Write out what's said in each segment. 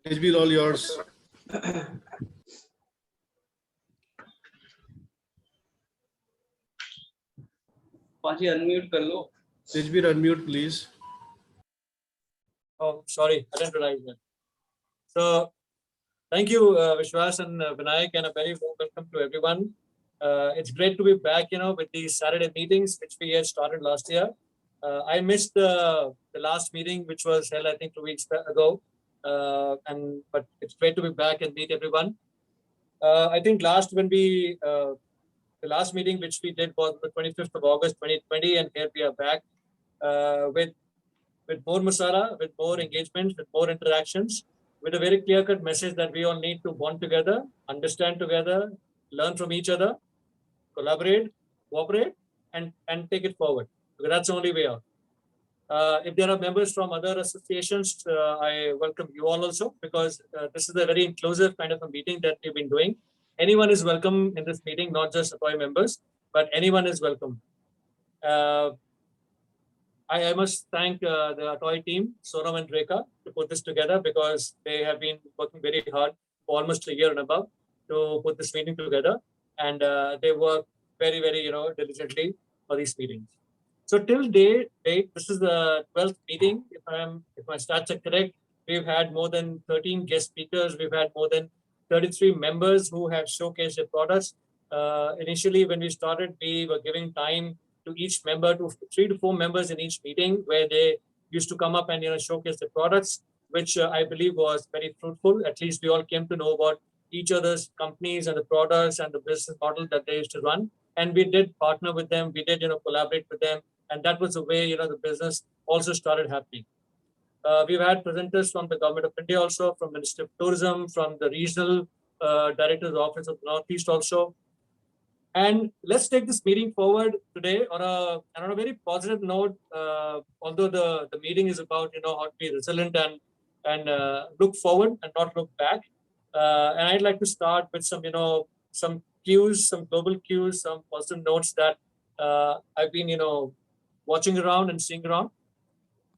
Tejbeel, all yours. पाजी unmute कर लो. Tejbeel, unmute, please. Oh, sorry, I didn't realize that. So, thank you, Vishwas and Vinayak, and a very warm welcome to everyone. It's great to be back, with these Saturday meetings, which we had started last year. I missed the last meeting, which was held, I think, 2 weeks ago. But it's great to be back and meet everyone. I think the last meeting which we did was the 25th of August, 2020, and here we are back with more masala, with more engagement, with more interactions, with a very clear-cut message that we all need to bond together, understand together, learn from each other, collaborate, cooperate, and take it forward. Because that's the only way out. If there are members from other associations, I welcome you all also, because this is a very inclusive kind of a meeting that we've been doing. Anyone is welcome in this meeting, not just ATOAI members, but anyone is welcome. I must thank the ATOAI team, Sonam and Rekha, to put this together, because they have been working very hard for almost a year and above to put this meeting together. And they work very, very, diligently for these meetings. So till date, this is the 12th meeting. If my stats are correct, we've had more than 13 guest speakers. We've had more than 33 members who have showcased their products. Initially, when we started, we were giving time to each member, to 3 to 4 members in each meeting, where they used to come up and showcase the products, which I believe was very fruitful. At least we all came to know about each other's companies and the products and the business model that they used to run. And we did partner with them. We did collaborate with them. And that was the way, the business also started happening. We've had presenters from the Government of India also, from Ministry of Tourism, from the Regional Director's Office of the Northeast also. And let's take this meeting forward today on a very positive note, although the meeting is about, how to be resilient and look forward and not look back. And I'd like to start with some cues, some global cues, some positive notes that I've been, watching around and seeing around.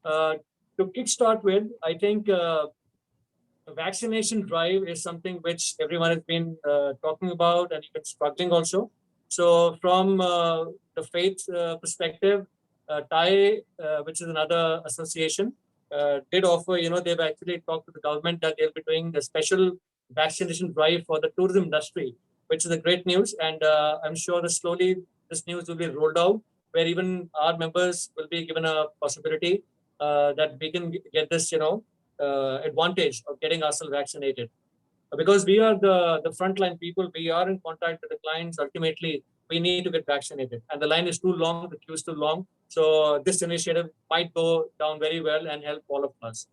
To kickstart with, I think the vaccination drive is something which everyone has been talking about and even struggling also. So from the faith perspective, TAI, which is another association, did offer, they've actually talked to the government that they'll be doing a special vaccination drive for the tourism industry, which is a great news. And I'm sure that slowly this news will be rolled out, where even our members will be given a possibility that we can get this, advantage of getting ourselves vaccinated. Because we are the frontline people, we are in contact with the clients. Ultimately, we need to get vaccinated, and the line is too long, the queue is too long. So this initiative might go down very well and help all of us.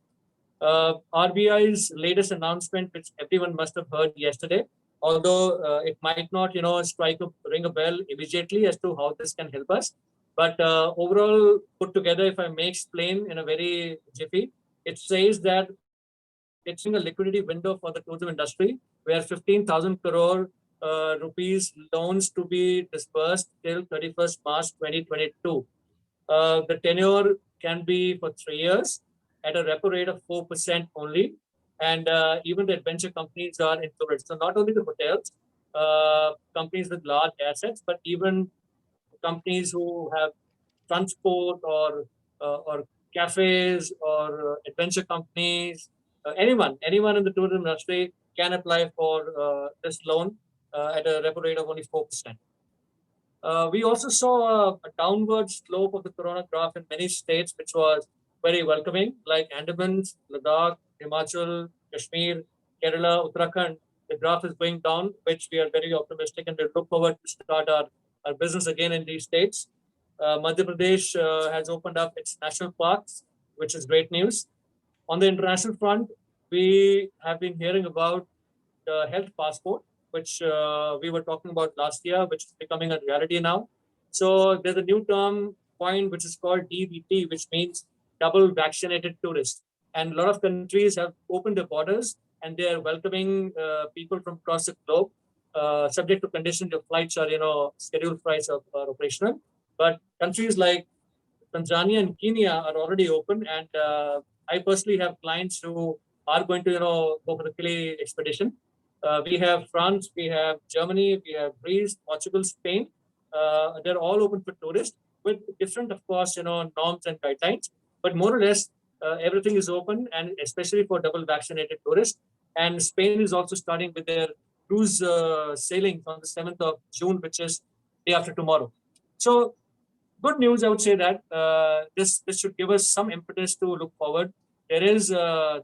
RBI's latest announcement, which everyone must have heard yesterday, although it might not, ring a bell immediately as to how this can help us. But overall, put together, if I may explain in a very jiffy, it says that it's in a liquidity window for the tourism industry, where 15,000 crore rupees loans to be disbursed till 31st March 2022. The tenure can be for 3 years at a repo rate of 4% only. And even the adventure companies are included. So not only the hotels, companies with large assets, but even companies who have transport or cafes or adventure companies, anyone in the tourism industry can apply for this loan at a repo rate of only 4%. We also saw a downward slope of the corona graph in many states, which was very welcoming, like Andaman, Ladakh, Himachal, Kashmir, Kerala, Uttarakhand. The graph is going down, which we are very optimistic, and we look forward to start our business again in these states. Madhya Pradesh has opened up its national parks, which is great news. On the international front, we have been hearing about the health passport, which we were talking about last year, which is becoming a reality now. So there's a new term coined, which is called DVT, which means double vaccinated tourists. And a lot of countries have opened their borders, and they are welcoming people from across the globe, subject to condition your flights are, scheduled flights are operational. But countries like Tanzania and Kenya are already open, and I personally have clients who are going to, go for the Chile expedition. We have France, we have Germany, we have Greece, Portugal, Spain. They're all open for tourists with different, of course, norms and guidelines. But more or less, everything is open, and especially for double vaccinated tourists. And Spain is also starting with their cruise sailing on the 7th of June, which is day after tomorrow. So good news, I would say that this should give us some impetus to look forward. There is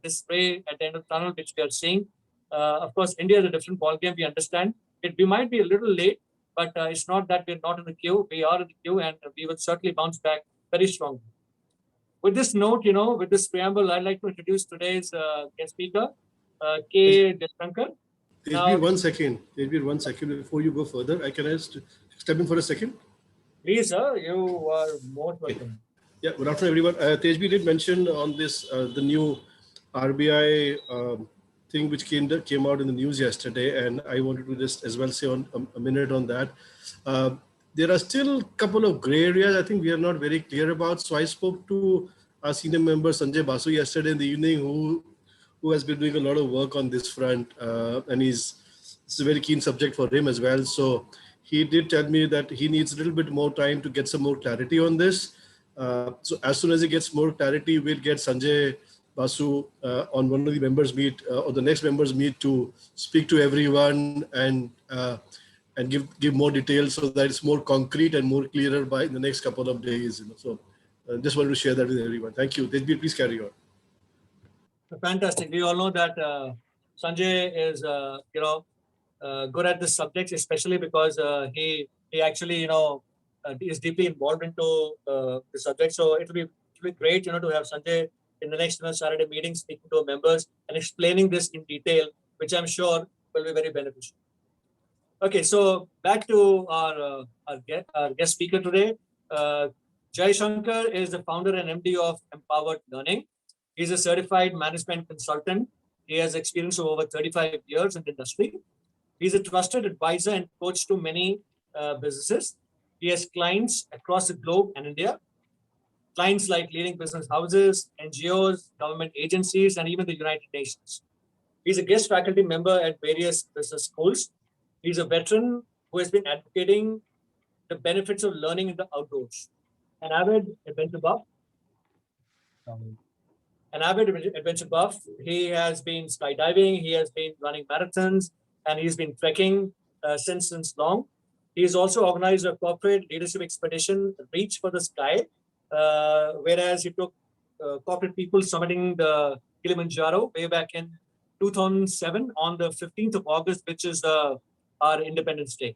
this ray at the end of the tunnel which we are seeing. Of course, India is a different ballgame. We understand we might be a little late, but it's not that we're not in the queue. We are in the queue, and we will certainly bounce back very strongly. With this note, with this preamble, I'd like to introduce today's guest speaker, K. Jayshankar. Tejbir, 1 second. Tejbir, 1 second before you go further. I can I step in for a second? Please, sir, you are most welcome. Yeah, good afternoon, everyone. Tejbir did mention on this the new RBI thing which came out in the news yesterday, and I wanted to just as well say on a minute on that. There are still a couple of gray areas I think we are not very clear about. So I spoke to our senior member Sanjay Basu yesterday in the evening, who has been doing a lot of work on this front, and it's a very keen subject for him as well. So he did tell me that he needs a little bit more time to get some more clarity on this. So as soon as he gets more clarity, we'll get Sanjay Basu on one of the members meet or the next members meet to speak to everyone and give more details so that it's more concrete and more clearer by the next couple of days. So just wanted to share that with everyone. Thank you. Tejbir, please carry on. Fantastic. We all know that Sanjay is, good at this subject, especially because he actually, is deeply involved into the subject. So it'll be great, to have Sanjay in the next Saturday meeting, speaking to our members and explaining this in detail, which I'm sure will be very beneficial. Okay, so back to our guest speaker today. Jayshankar is the founder and MD of Empowered Learning. He's a certified management consultant. He has experience of over 35 years in the industry. He's a trusted advisor and coach to many businesses. He has clients across the globe and India. Clients like leading business houses, NGOs, government agencies, and even the United Nations. He's a guest faculty member at various business schools. He's a veteran who has been advocating the benefits of learning in the outdoors. An avid adventure buff. He has been skydiving, he has been running marathons, and he's been trekking since long. He's also organized a corporate leadership expedition, Reach for the Sky, whereas he took corporate people summiting the Kilimanjaro way back in 2007 on the 15th of August, which is our Independence Day.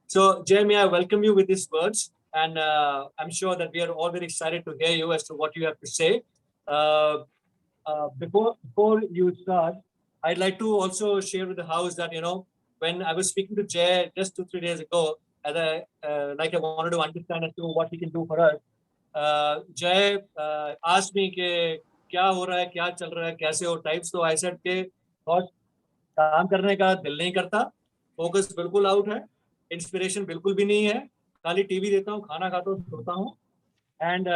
So, Jeremy, I welcome you with these words, and I'm sure that we are all very excited to hear you as to what you have to say. Before you start, I'd like to also share with the house that, when I was speaking to Jay just 2-3 days ago, I wanted to understand as to what he can do for us. Jay asked me कि क्या हो रहा है, क्या चल रहा है, कैसे हो types. So I said कि बहुत काम करने का दिल नहीं करता, focus बिल्कुल out है, inspiration बिल्कुल भी नहीं है, खाली TV देखता हूँ, खाना खाता हूँ, सोता हूँ, and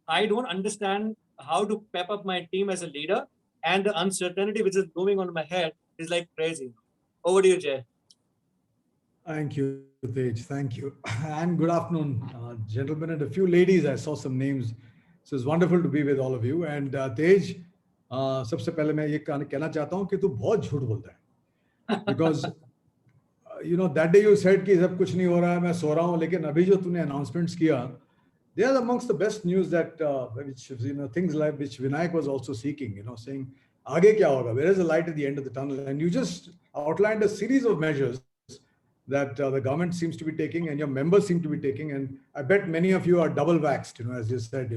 I don't understand how to pep up my team as a leader, and the uncertainty which is moving on my head is like crazy. Over to you, Jay. Thank you, Tej. Thank you. And good afternoon, gentlemen, and a few ladies. I saw some names. So it's wonderful to be with all of you. And Tej, सबसे पहले मैं ये कहना चाहता हूँ कि तू बहुत झूठ बोलता है. Because that day you said कि सब कुछ नहीं हो रहा है, मैं सो रहा हूँ, लेकिन अभी जो तूने announcements किया, they are amongst the best news that which things like which Vinayak was also seeking, saying आगे क्या होगा, where is the light at the end of the tunnel, and you just outlined a series of measures that the government seems to be taking and your members seem to be taking, and I bet many of you are double vaxxed, as you said,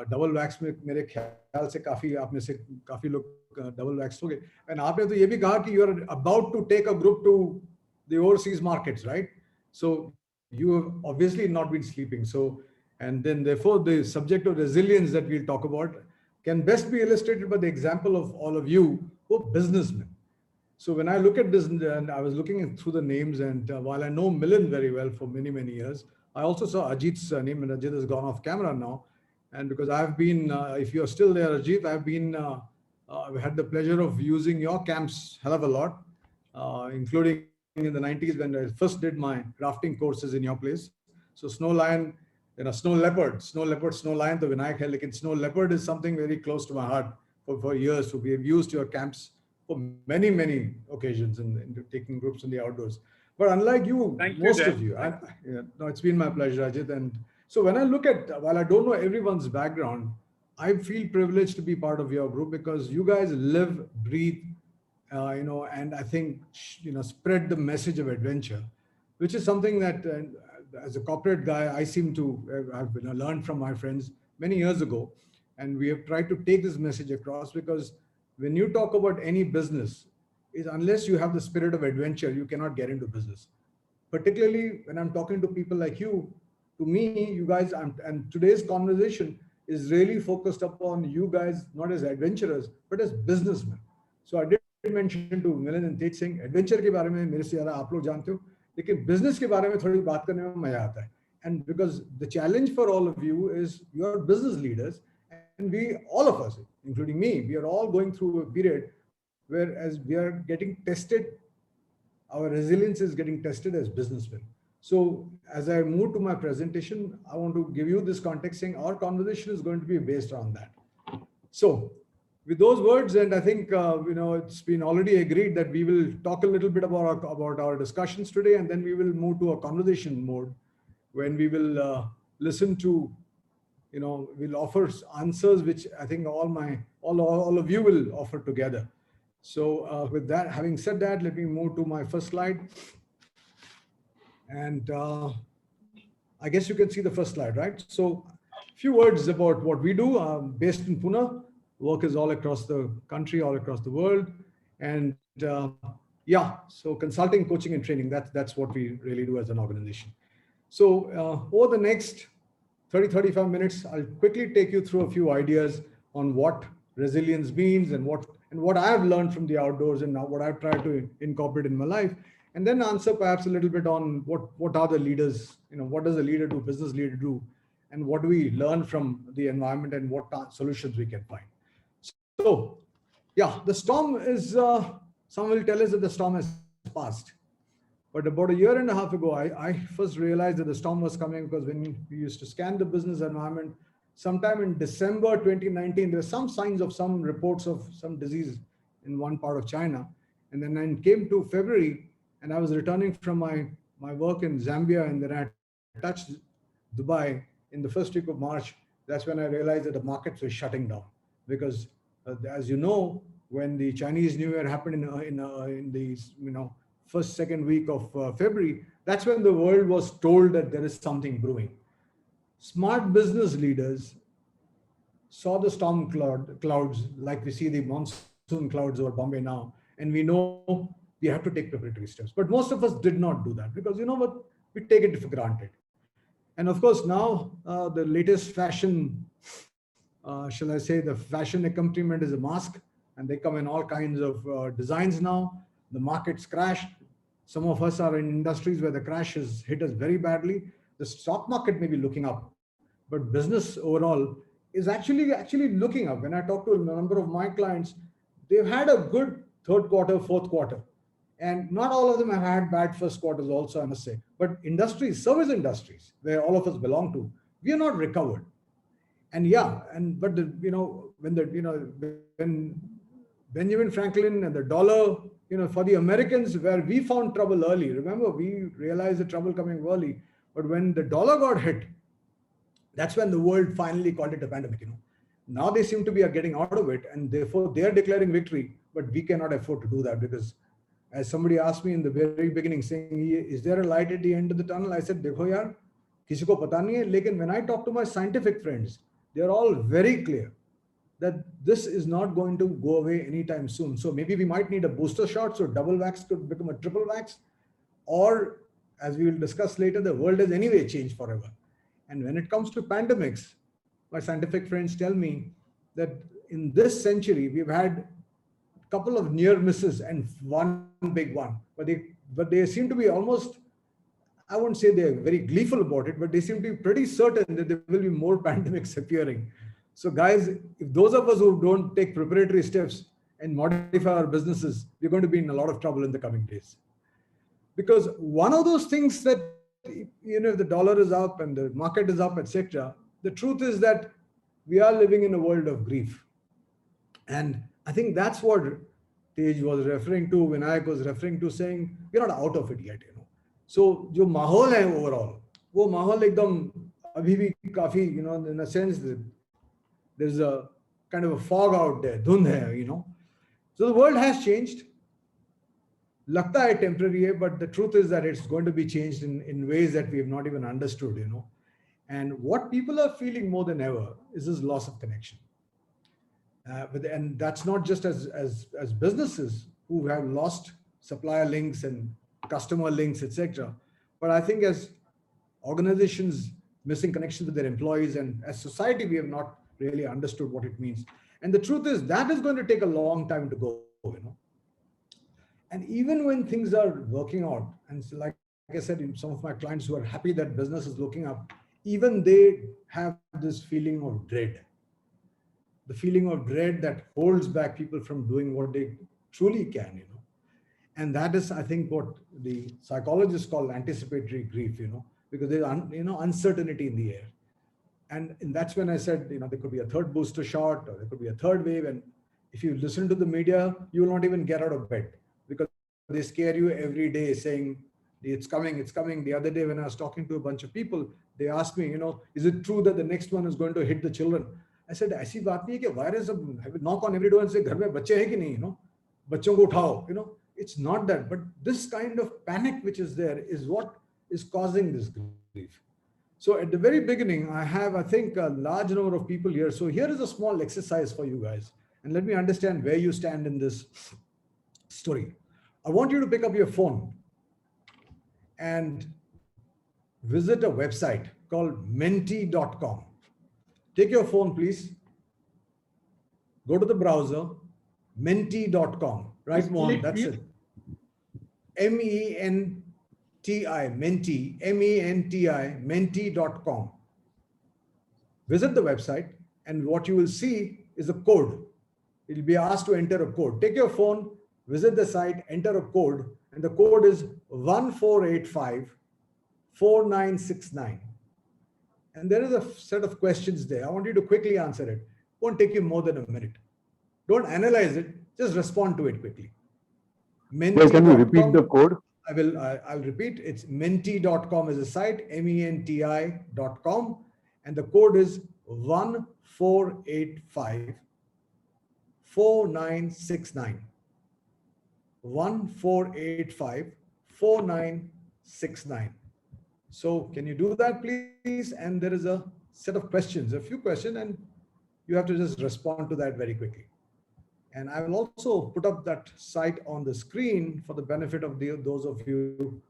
double vax में मेरे ख्याल से काफी आप में से काफी लोग double vaxxed हो गए, and आपने तो ये भी कहा कि you are about to take a group to the overseas markets, right? So you have obviously not been sleeping. So, and then therefore the subject of resilience that we'll talk about can best be illustrated by the example of all of you who are businessmen. So when I look at this, and I was looking through the names, and while I know Milind very well for many, many years, I also saw Ajit's name, and Ajit has gone off camera now. And because I've been, if you're still there, Ajit, I've been we had the pleasure of using your camps hell of a lot, including in the 90s when I first did my rafting courses in your place. So snow lion, snow leopard, snow lion, the Vinayak hai, lekin snow leopard is something very close to my heart for years. So we have used your camps for many occasions in taking groups in the outdoors. But unlike you, Thank you, most Jay. of you, no, it's been my pleasure, Ajit. And so when I look at, while I don't know everyone's background, I feel privileged to be part of your group because you guys live, breathe, and I think, spread the message of adventure, which is something that as a corporate guy, I seem to have learned from my friends many years ago. And we have tried to take this message across because when you talk about any business, is unless you have the spirit of adventure, you cannot get into business. Particularly when I'm talking to people like you, to me, you guys, and today's conversation is really focused upon you guys, not as adventurers, but as businessmen. So I did mention to Milind and Tej Singh, adventure के बारे में मेरे से ज़्यादा आप लोग जानते हो, लेकिन business के बारे में थोड़ी बात करने में मजा आता है. And because the challenge for all of you is you're business leaders, and we, all of us, including me, we are all going through a period where as we are getting tested, our resilience is getting tested as businessmen. So as I move to my presentation, I want to give you this context saying our conversation is going to be based on that. So with those words, and I think, it's been already agreed that we will talk a little bit about our discussions today, and then we will move to a conversation mode when we will listen to, we'll offer answers, which I think all of you will offer together. So with that, having said that, let me move to my first slide. And I guess you can see the first slide, right? So a few words about what we do. Based in Pune, work is all across the country, all across the world. And so consulting, coaching, and training, that's what we really do as an organization. So over the next 30-35 minutes, I'll quickly take you through a few ideas on what resilience means and what I've learned from the outdoors and now what I've tried to incorporate in my life, and then answer perhaps a little bit on what are the leaders, what does a leader do, business leader do, and what do we learn from the environment and what solutions we can find. So the storm is, some will tell us that the storm has passed. But about a year and a half ago, I first realized that the storm was coming because when we used to scan the business environment, sometime in December 2019, there were some signs of some reports of some disease in one part of China. And then I came to February and I was returning from my work in Zambia, and then I touched Dubai in the first week of March. That's when I realized that the markets were shutting down because as you know, when the Chinese New Year happened in the first, second week of February, that's when the world was told that there is something brewing. Smart business leaders saw the storm clouds like we see the monsoon clouds over Bombay now, and we know we have to take preparatory steps. But most of us did not do that because we take it for granted. And of course, now the latest fashion, shall I say, the fashion accompaniment is a mask, and they come in all kinds of designs now. The market's crashed. Some of us are in industries where the crash has hit us very badly. The stock market may be looking up, but business overall is actually looking up. When I talk to a number of my clients, they've had a good third quarter, fourth quarter. And not all of them have had bad first quarters also, I must say. But industries, service industries, where all of us belong to, we are not recovered. And when Benjamin Franklin and the dollar, for the Americans, where we found trouble early, remember, we realized the trouble coming early, but when the dollar got hit, that's when the world finally called it a pandemic. Now they seem to be getting out of it, and therefore they are declaring victory, but we cannot afford to do that because, as somebody asked me in the very beginning, saying, is there a light at the end of the tunnel? I said, dekho yaar, kisi ko pata nahi hai. Lekin when I talk to my scientific friends, they are all very clear that this is not going to go away anytime soon. So maybe we might need a booster shot, so double vax could become a triple vax, or as we will discuss later, the world has anyway changed forever. And when it comes to pandemics, my scientific friends tell me that in this century, we've had a couple of near misses and one big one, but they seem to be almost, I won't say they're very gleeful about it, but they seem to be pretty certain that there will be more pandemics appearing. So guys, if those of us who don't take preparatory steps and modify our businesses, we're going to be in a lot of trouble in the coming days. Because one of those things that, if the dollar is up and the market is up, etc., the truth is that we are living in a world of grief. And I think that's what Tej was referring to, Vinayak was referring to, saying we're not out of it yet, So जो माहौल है overall, वो माहौल एकदम अभी भी काफी, in a sense that there's a kind of a fog out there, धुंध है, So the world has changed. लगता है temporary है, but the truth is that it's going to be changed in ways that we have not even understood, And what people are feeling more than ever is this loss of connection. And that's not just as businesses who have lost supplier links and customer links, etc. But I think as organizations missing connection with their employees, and as society, we have not really understood what it means. And the truth is that is going to take a long time to go, And even when things are working out, and so like I said, in some of my clients who are happy that business is looking up, even they have this feeling of dread. The feeling of dread that holds back people from doing what they truly can, And that is, I think, what the psychologists call anticipatory grief, because there's, uncertainty in the air. And that's when I said, there could be a third booster shot, or there could be a third wave. And if you listen to the media, you will not even get out of bed because they scare you every day saying, it's coming, it's coming. The other day when I was talking to a bunch of people, they asked me, is it true that the next one is going to hit the children? I said, ऐसी बात नहीं है कि virus knock on every door and say घर में बच्चे हैं कि नहीं, बच्चों को उठाओ, It's not that, but this kind of panic which is there is what is causing this grief. So at the very beginning, I have, I think, a large number of people here. So here is a small exercise for you guys. And let me understand where you stand in this story. I want you to pick up your phone and visit a website called menti.com. Take your phone, please. Go to the browser, menti.com. Right, Mohan, that's it. M-E-N-T-I, Menti, M-E-N-T-I, menti.com. Visit the website, and what you will see is a code. You'll be asked to enter a code. Take your phone, visit the site, enter a code, and the code is 1485-4969. And there is a set of questions there. I want you to quickly answer it. Won't take you more than a minute. Don't analyze it, just respond to it quickly. Well, can you repeat the code? I'll repeat. It's menti.com is a site, menti.com, and the code is 1485-4969. 1485-4969. So can you do that, please? And there is a set of questions, a few questions, and you have to just respond to that very quickly. And I will also put up that site on the screen for the benefit of those of you.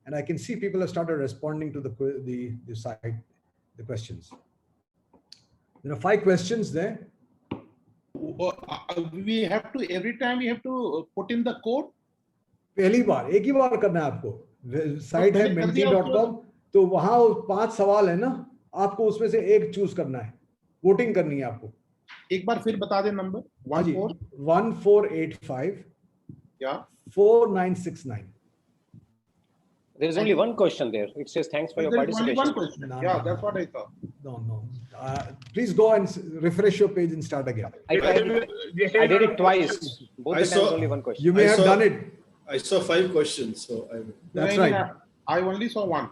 And I can see people have started responding to the site, the questions. There are 5 questions there. We have to, every time we have to put in the code? पहली बार, एक ही बार करना है आपको. Site है menti.com, तो वहां 5 सवाल है ना, आपको उसमें से एक चूज करना है. वोटिंग करनी है आपको. एक बार फिर बता दे number. 1485 yeah 4969. There is only one question there. It says thanks for your participation. Only one question. No, That's what I thought. No. Please go and refresh your page and start again. I did it twice. Both the times only one question. You may have done it. I saw 5 questions, so That's right. I only saw 1.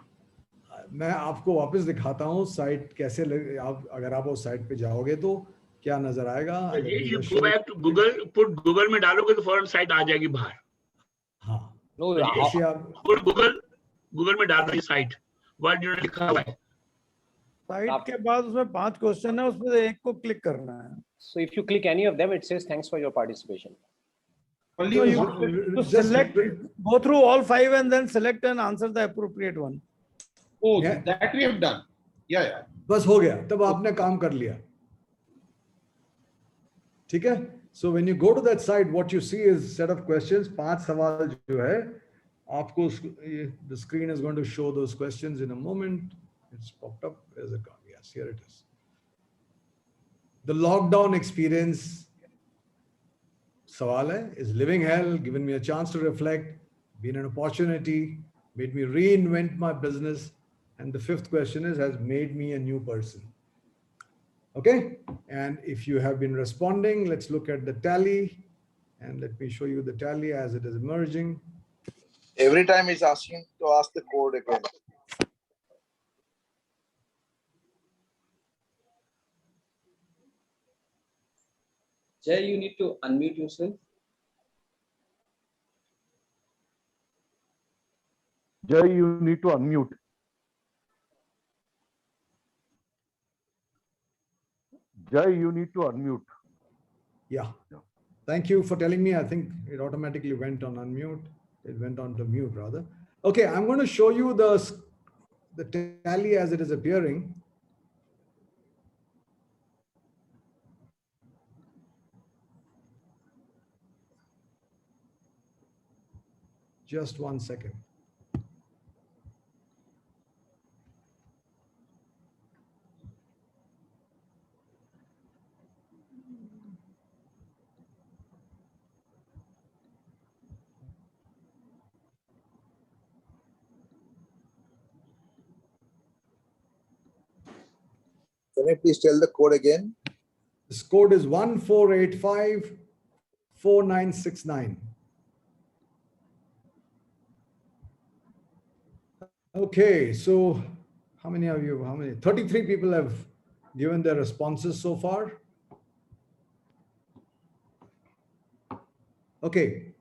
मैं आपको वापस दिखाता हूँ site कैसे आप अगर आप उस साइट पे जाओगे तो क्या नजर आएगा. You go back to Google, put Google में डालोगे तो फौरन साइट आ जाएगी बाहर. हाँ. No, put Google में डाल दो साइट. What you लिखा हुआ है. साइट के बाद उसमें 5 क्वेश्चन है, उसमें से एक को क्लिक करना है. So if you click any of them, it says thanks for your participation. Only So one. you select, go through all 5 and then select and answer the appropriate one. Oh, Yeah. that we have done. Yeah. बस हो गया, तब आपने काम कर लिया. ठीक है. So when you go to that site, what you see is set of questions. 5 सवाल जो है आपको, the screen is going to show those questions in a moment. It's popped up. Where's it gone? Yes, here it is. The lockdown experience, sawal hai, is living hell, given me a chance to reflect, been an opportunity, made me reinvent my business. And the fifth question is, has made me a new person. Okay. And if you have been responding, let's look at the tally. And let me show you the tally as it is emerging. Every time he's asking to ask the code again. Jay, you need to unmute yourself. Jay, you need to unmute. Jay, you need to unmute. Yeah. Thank you for telling me. I think it automatically went on unmute. It went on to mute rather. Okay, I'm going to show you the tally as it is appearing. Just 1 second. Can you please tell the code again? This code is 14854969. Okay, so how many of you, 33 people have given their responses so far. Okay.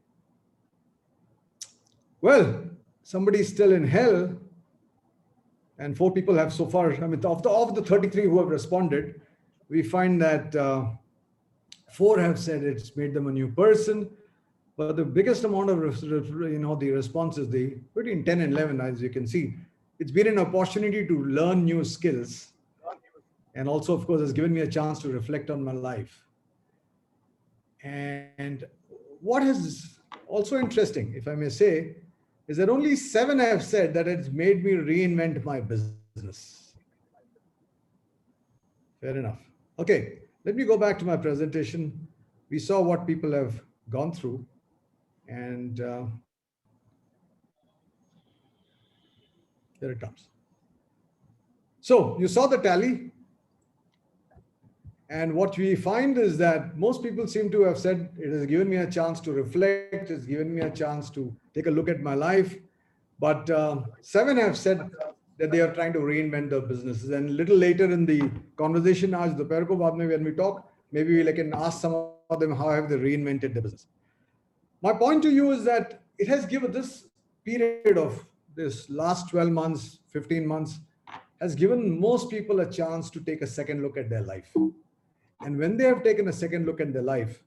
Well, somebody's still in hell, and 4 people have so far. I mean, of the 33 who have responded, we find that 4 have said it's made them a new person. But the biggest amount of the responses, between 10 and 11, as you can see, it's been an opportunity to learn new skills, and also, of course, has given me a chance to reflect on my life. And what is also interesting, if I may say, is that only 7 have said that it's made me reinvent my business. Fair enough. Okay, let me go back to my presentation. We saw what people have gone through, and here it comes. So you saw the tally, and what we find is that most people seem to have said it has given me a chance to reflect, it's given me a chance to take a look at my life. But 7 have said that they are trying to reinvent their businesses. And a little later in the conversation, when we talk, maybe we can ask some of them how have they reinvented their business. My point to you is that it has given this period of this last 12 months, 15 months, has given most people a chance to take a second look at their life. And when they have taken a second look at their life,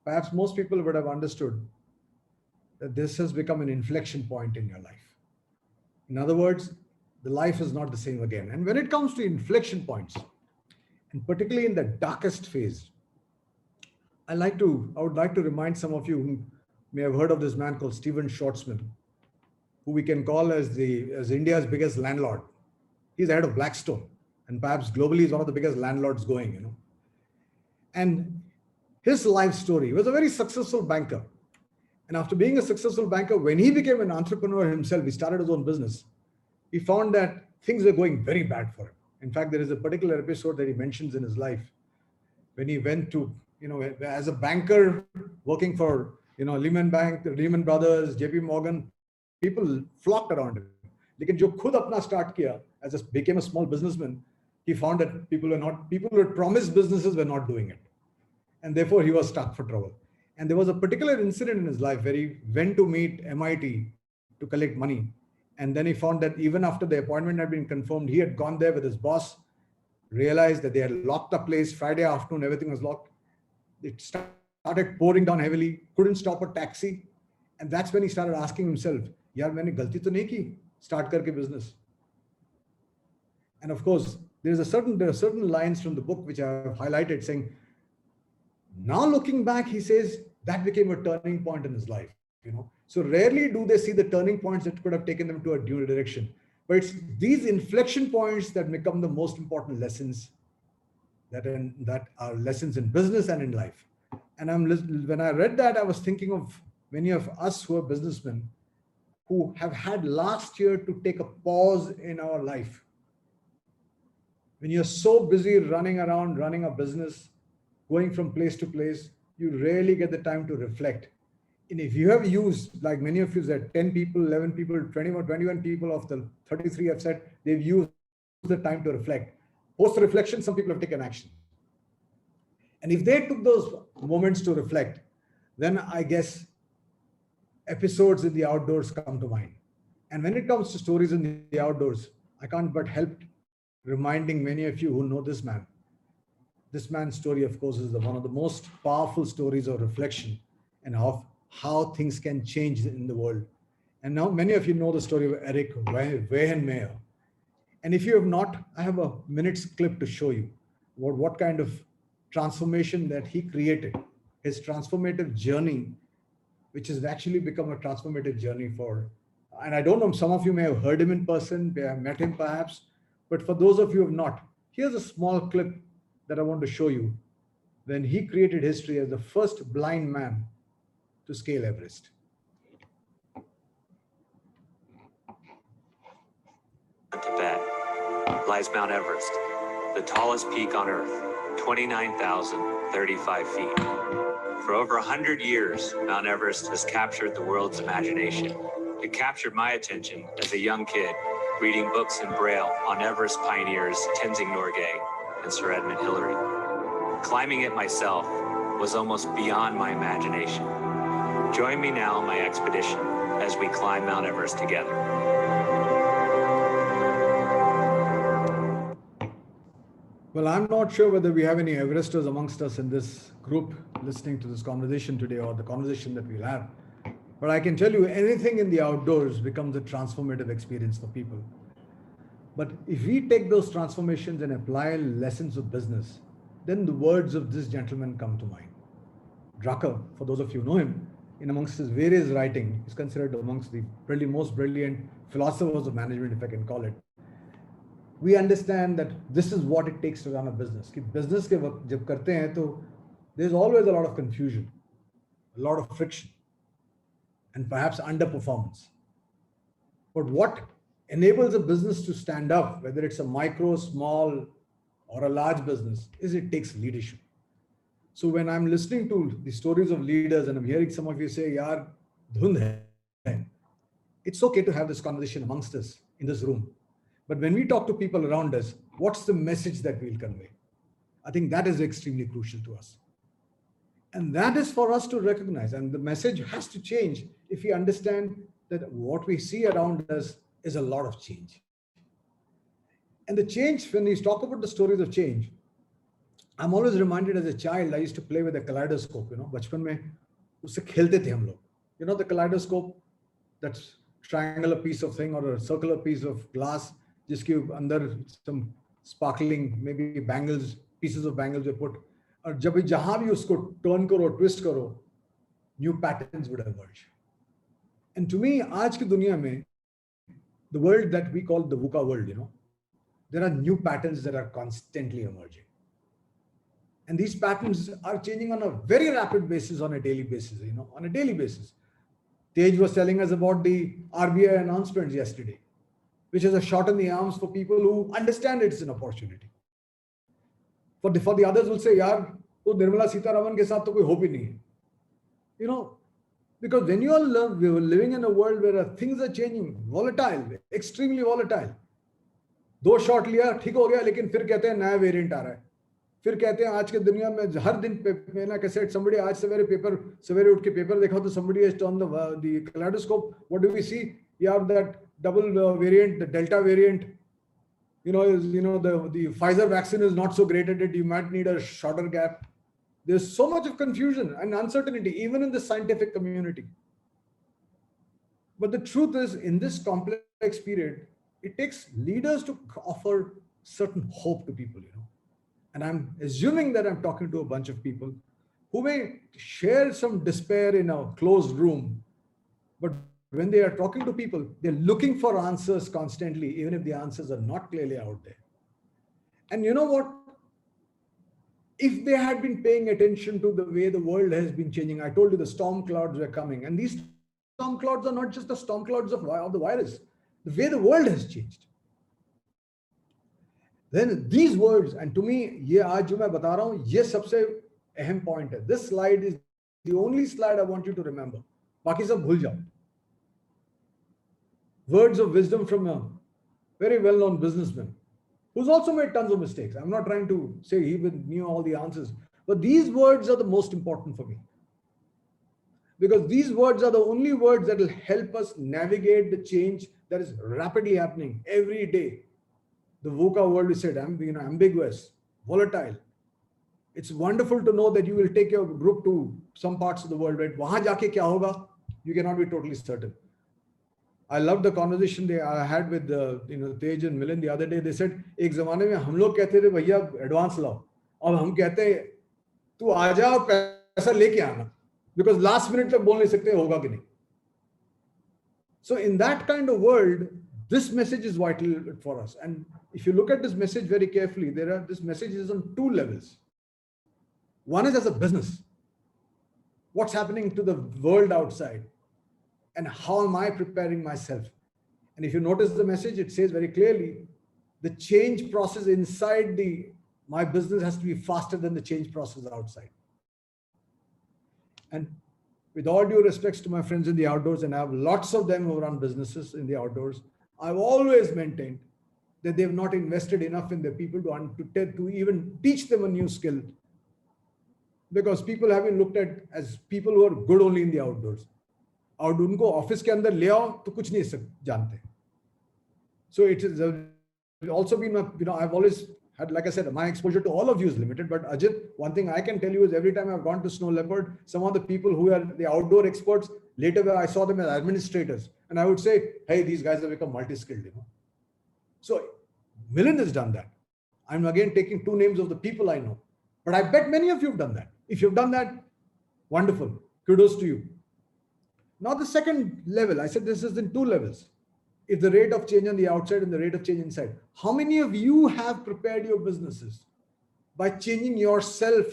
perhaps most people would have understood that this has become an inflection point in your life. In other words, the life is not the same again. And when it comes to inflection points, and particularly in the darkest phase, I would like to remind some of you who may have heard of this man called Stephen Schwarzman, who we can call as India's biggest landlord. He's the head of Blackstone, and perhaps globally is one of the biggest landlords going, And his life story, he was a very successful banker. And after being a successful banker, when he became an entrepreneur himself, he started his own business. He found that things were going very bad for him. In fact, there is a particular episode that he mentions in his life when he went to, as a banker working for, Lehman Brothers, JP Morgan, people flocked around him. Lekin jo khud apna start kiya, became a small businessman, he found that people who had promised businesses were not doing it. And therefore he was stuck for trouble. And there was a particular incident in his life where he went to meet MIT to collect money. And then he found that even after the appointment had been confirmed, he had gone there with his boss, realized that they had locked the place. Friday afternoon, everything was locked. It started pouring down heavily, couldn't stop a taxi. And that's when he started asking himself, yaar, maine galti to nahi ki, start karke business. And of course, there are certain lines from the book which I have highlighted saying, now looking back, he says that became a turning point in his life. So rarely do they see the turning points that could have taken them to a new direction. But it's these inflection points that become the most important lessons that are lessons in business and in life. And when I read that, I was thinking of many of us who are businessmen who have had last year to take a pause in our life. When you're so busy running around, running a business, going from place to place, you rarely get the time to reflect. And if you have used, like many of you said, 10 people, 11 people, 21 people of the 33 have said, they've used the time to reflect. Post-reflection, some people have taken action. And if they took those moments to reflect, then I guess episodes in the outdoors come to mind. And when it comes to stories in the outdoors, I can't but help reminding many of you who know this man. This man's story, of course, is one of the most powerful stories of reflection and of how things can change in the world. And now many of you know the story of Eric Weihenmayer. And if you have not, I have a minute's clip to show you what kind of transformation that he created, his transformative journey, which has actually become a transformative journey for, and I don't know, some of you may have heard him in person, may have met him perhaps, but for those of you who have not, here's a small clip that I want to show you when he created history as the first blind man to scale Everest. Tibet lies Mount Everest, the tallest peak on Earth, 29,035 feet. For over 100 years, Mount Everest has captured the world's imagination. It captured my attention as a young kid, reading books in Braille on Everest pioneers Tenzing Norgay and Sir Edmund Hillary. Climbing it myself was almost beyond my imagination. Join me now on my expedition as we climb Mount Everest together. Well, I'm not sure whether we have any Everesters amongst us in this group listening to this conversation today or the conversation that we'll have. But I can tell you anything in the outdoors becomes a transformative experience for people. But if we take those transformations and apply lessons of business, then the words of this gentleman come to mind. Drucker, for those of you who know him, in amongst his various writing, is considered amongst the most brilliant philosophers of management, if I can call it. We understand that this is what it takes to run a business. कि business के वक्त जब करते हैं तो there's always a lot of confusion, a lot of friction, and perhaps underperformance. But what enables a business to stand up, whether it's a micro, small, or a large business, is it takes leadership. So when I'm listening to the stories of leaders and I'm hearing some of you say, "Yaar, dhund hai," it's okay to have this conversation amongst us in this room. But when we talk to people around us, what's the message that we'll convey? I think that is extremely crucial to us. And that is for us to recognize. And the message has to change if we understand that what we see around us is a lot of change. And the change, when we talk about the stories of change, I'm always reminded as a child, I used to play with a kaleidoscope, बचपन में उससे खेलते थे हम लोग. The kaleidoscope, that's triangular piece of thing or a circular piece of glass, जिसके अंदर some sparkling, maybe bangles, pieces of bangles were put. और जब जहां भी उसको turn करो, twist करो, new patterns would emerge. And to me, आज की दुनिया में, the world that we call the VUCA world, there are new patterns that are constantly emerging. And these patterns are changing on a very rapid basis on a daily basis, on a daily basis. Tej was telling us about the RBI announcements yesterday, which is a shot in the arms for people who understand it's an opportunity. For the others will say, yaar, to Nirmala Sitharaman ke saath to koi hope hi nahi hai. Because when you are living in a world where things are changing, volatile, extremely volatile. 2 shot liya, ठीक हो गया, लेकिन फिर कहते हैं नया variant आ रहा है. फिर कहते हैं आज के दुनिया में हर दिन मैंने कैसे somebody आज सवेरे उठ के पेपर देखा तो somebody has turned the kaleidoscope. What do we see? You have that double variant, the Delta variant. The Pfizer vaccine is not so great at it. You might need a shorter gap. There's so much of confusion and uncertainty, even in the scientific community. But the truth is, in this complex period, it takes leaders to offer certain hope to people, And I'm assuming that I'm talking to a bunch of people who may share some despair in a closed room, but when they are talking to people, they're looking for answers constantly, even if the answers are not clearly out there. And you know what? if they had been paying attention to the way the world has been changing, I told you the storm clouds were coming, and these storm clouds are not just the storm clouds of the virus, the way the world has changed. Then these words, and to me, ये आज जो मैं बता रहा हूँ, ये सबसे अहम point है. This slide is the only slide I want you to remember. बाकी सब भूल जाओ. Words of wisdom from a very well-known businessman who's also made tons of mistakes. I'm not trying to say he knew all the answers, but these words are the most important for me. Because these words are the only words that will help us navigate the change that is rapidly happening every day. The VUCA world is said, ambiguous, volatile. It's wonderful to know that you will take your group to some parts of the world, right? Wahan jaake kya hoga? You cannot be totally certain. I love the conversation I had with Tej and Milind the other day. They said, एक ज़माने में हम लोग कहते थे भैया advance लाओ, अब हम कहते हैं तू आ जा और पैसा लेके आना, because last minute तक बोल नहीं सकते होगा कि नहीं. So in that kind of world, this message is vital for us. And if you look at this message very carefully, this message is on two levels. One is as a business. What's happening to the world outside? And how am I preparing myself? And if you notice the message, it says very clearly, the change process inside my business has to be faster than the change process outside. And with all due respects to my friends in the outdoors, and I have lots of them who run businesses in the outdoors, I've always maintained that they've not invested enough in their people to even teach them a new skill. Because people have been looked at as people who are good only in the outdoors. और उनको office के अंदर ले आओ तो कुछ नहीं जानते. So it is also been, I've always had, like I said, my exposure to all of you is limited. But Ajit, one thing I can tell you is every time I've gone to Snow Leopard, some of the people who are the outdoor experts, later I saw them as administrators. And I would say, hey, these guys have become multi-skilled, So Milind has done that. I'm again taking two names of the people I know. But I bet many of you have done that. If you've done that, wonderful. Kudos to you. Now the second level, I said this is in two levels. If the rate of change on the outside and the rate of change inside. How many of you have prepared your businesses by changing yourself,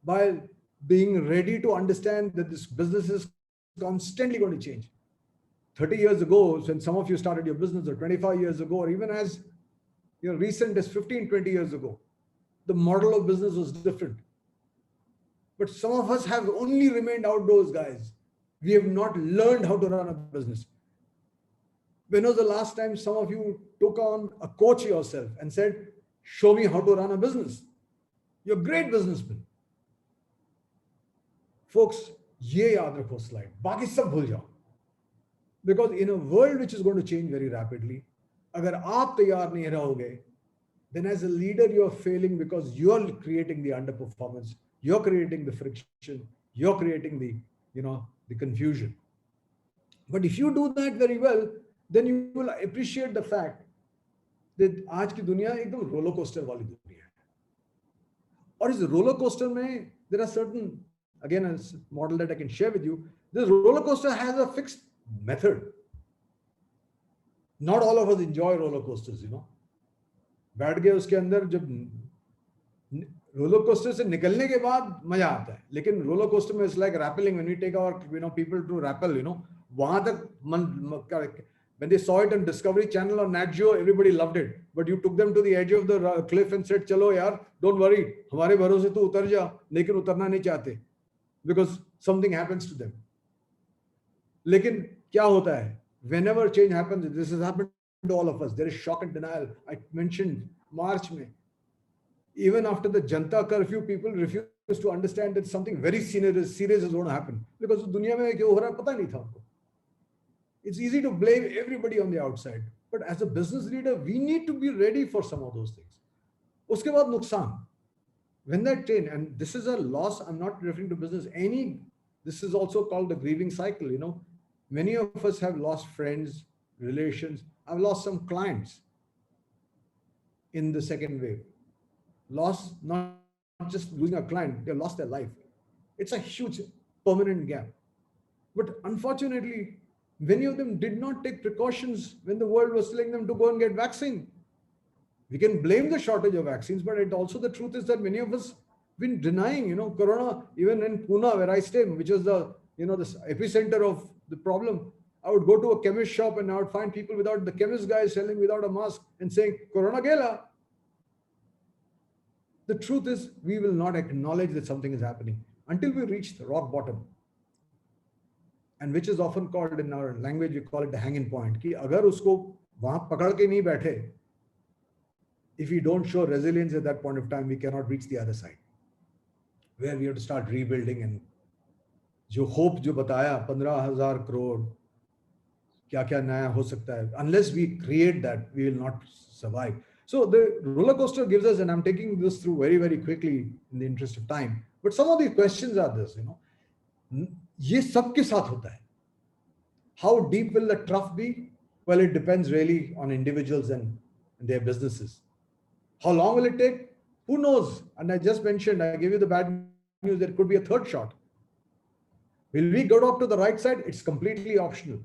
by being ready to understand that this business is constantly going to change? 30 years ago, when some of you started your business, or 25 years ago, or even as recent as 15, 20 years ago, the model of business was different. But some of us have only remained outdoors, guys. We have not learned how to run a business. When was the last time some of you took on a coach yourself and said, show me how to run a business? You're great businessmen. Folks, ye yaad rakho slide. Baaki sab bhul jao. Because in a world which is going to change very rapidly, agar aap taiyar nahi rahoge, then as a leader, you're failing because you're creating the underperformance. You're creating the friction. You're creating the confusion. But if you do that very well, then you will appreciate the fact that आज की दुनिया एकदम roller coaster वाली दुनिया है. और इस roller coaster में there are certain, again, a model that I can share with you. This roller coaster has a fixed method. Not all of us enjoy roller coasters, बैठ गए उसके अंदर जब रोलर कोस्टर से निकलने के बाद मजा आता है, लेकिन रोलर कोस्टर में it's like rappelling when we take our people to rappel, वहां तक when they saw it on Discovery Channel or Nat Geo, everybody loved it, but you took them to the edge of the cliff and said, चलो यार, don't worry, हमारे भरोसे तू उतर जा, लेकिन उतरना नहीं चाहते because something happens to them. लेकिन क्या होता है, whenever change happens, this has happened to all of us, there is shock and denial. I mentioned March में, even after the Janta curfew, people refused to understand that something very serious is going to happen because दुनिया में क्या हो रहा है पता नहीं था उनको. It's easy to blame everybody on the outside, but as a business leader, we need to be ready for some of those things. उसके बाद नुकसान. When that change, and this is a loss, I'm not referring to business. This is also called the grieving cycle. Many of us have lost friends, relations. I've lost some clients in the second wave. Lost, not just losing a client, they lost their life. It's a huge permanent gap. But unfortunately, many of them did not take precautions when the world was telling them to go and get vaccine. We can blame the shortage of vaccines, but also the truth is that many of us been denying, Corona, even in Pune, where I stay, which is the, the epicenter of the problem. I would go to a chemist shop and I would find people without, the chemist guy selling without a mask and saying, Corona gela. The truth is, we will not acknowledge that something is happening until we reach the rock bottom. And which is often called in our language, we call it the hanging point. Ki agar usko wahan pakad ke nahi baithe, if we don't show resilience at that point of time, we cannot reach the other side, where we have to start rebuilding. And jo hope jo bataya 15,000 crore, kya naya ho sakta hai, unless we create that, we will not survive. So the roller coaster gives us, and I'm taking this through very, very quickly in the interest of time, but some of these questions are this, ये सबके साथ होता है. How deep will the trough be? Well, it depends really on individuals and their businesses. How long will it take? Who knows? And I just mentioned, I gave you the bad news, there could be a third shot. Will we go up to the right side? It's completely optional.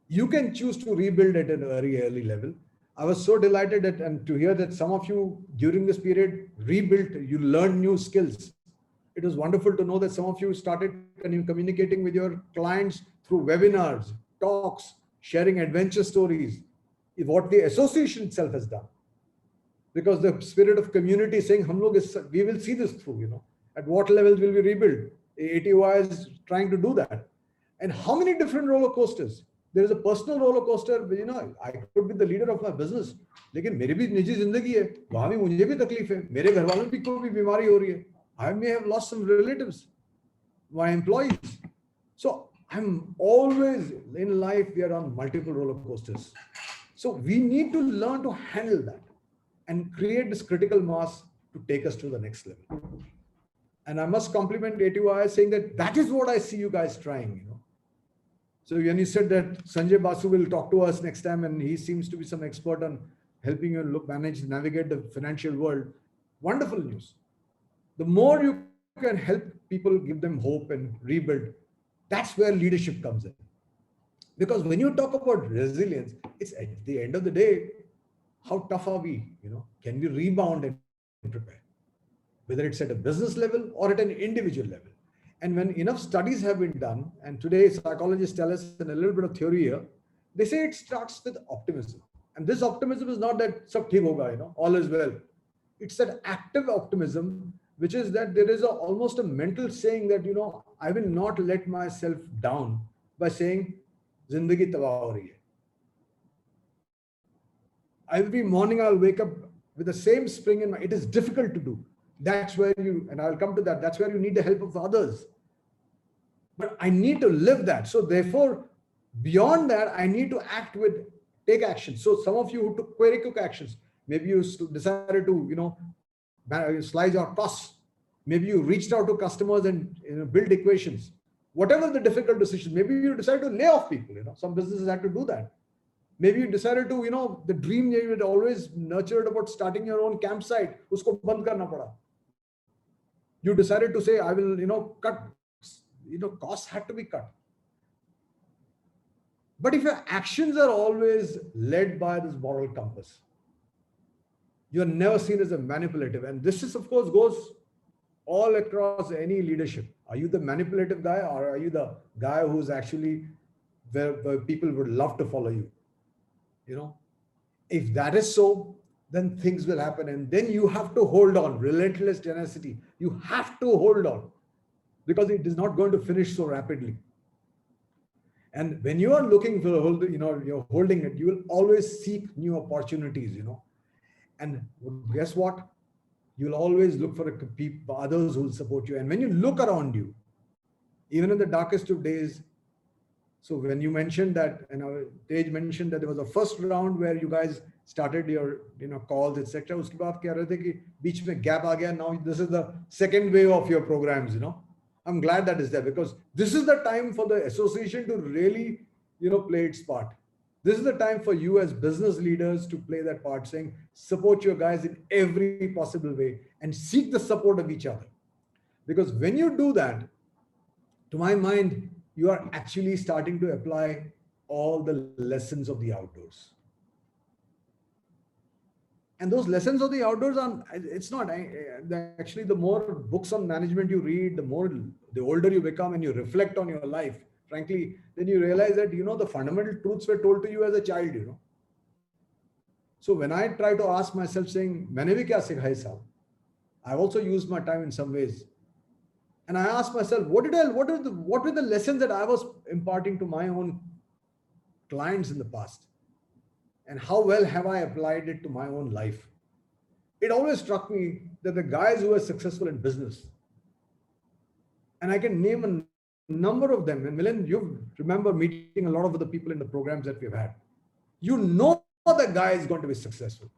You can choose to rebuild at a very early level. I was so delighted and to hear that some of you during this period rebuilt, you learned new skills. It was wonderful to know that some of you started communicating with your clients through webinars, talks, sharing adventure stories, what the association itself has done. Because the spirit of community saying, we will see this through, at what levels will we rebuild? ATOAI is trying to do that. And how many different roller coasters? There is a personal roller coaster, I could be the leader of my business, लेकिन मेरी भी निजी जिंदगी है, वहां भी मुझे भी तकलीफ है, मेरे घर वालों को भी बीमारी हो रही है. I may have lost some relatives, my employees. So I'm always in life, we are on multiple roller coasters. So we need to learn to handle that and create this critical mass to take us to the next level. And I must compliment ATOAI saying that is what I see you guys trying, So when you said that Sanjay Basu will talk to us next time, and he seems to be some expert on helping you manage, navigate the financial world, wonderful news. The more you can help people, give them hope and rebuild, that's where leadership comes in. Because when you talk about resilience, it's at the end of the day, how tough are we? Can we rebound and prepare? Whether it's at a business level or at an individual level. And when enough studies have been done, and today psychologists tell us in a little bit of theory here, they say it starts with optimism. And this optimism is not that sab theek hoga, all is well. It's that active optimism, which is that there is almost a mental saying that, I will not let myself down by saying, Zindagi tabah ho rahi hai. Every morning I'll wake up with the same spring in my, it is difficult to do. That's where and I'll come to that, that's where you need the help of others. But I need to live that. So therefore, beyond that, I need to take action. So some of you who took very quick actions, maybe you decided to, slice your costs. Maybe you reached out to customers and build equations. Whatever the difficult decision, maybe you decided to lay off people. Some businesses had to do that. Maybe you decided to, the dream you had always nurtured about starting your own campsite, usko band karna pada. You decided to say, I will, cut, costs had to be cut. But if your actions are always led by this moral compass, you're never seen as a manipulative. And this is, of course, goes all across any leadership. Are you the manipulative guy, or are you the guy who's actually where people would love to follow you? If that is so, then things will happen. And then you have to hold on, relentless tenacity. You have to hold on, because it is not going to finish so rapidly. And when you are looking for you're holding it, you will always seek new opportunities, And guess what? You'll always look for others who will support you. And when you look around you, even in the darkest of days, so when you mentioned that, and Tej mentioned that there was a first round where you guys started your calls, etc. Uske baad keh rahe the ki beech mein gap aa gaya. Now this is the second wave of your programs. I'm glad that is there, because this is the time for the association to really play its part. This is the time for you as business leaders to play that part, saying support your guys in every possible way and seek the support of each other. Because when you do that, to my mind, you are actually starting to apply all the lessons of the outdoors. And those lessons of the outdoors are, it's not, actually the more books on management you read, the older you become and you reflect on your life, frankly, then you realize that, the fundamental truths were told to you as a child. So when I try to ask myself saying, "Maine bhi kya sikhai sahab?" I've also used my time in some ways. And I ask myself, what were the lessons that I was imparting to my own clients in the past? And how well have I applied it to my own life? It always struck me that the guys who were successful in business, and I can name a number of them, and Milan, you remember meeting a lot of the people in the programs that we've had. You know the guy is going to be successful.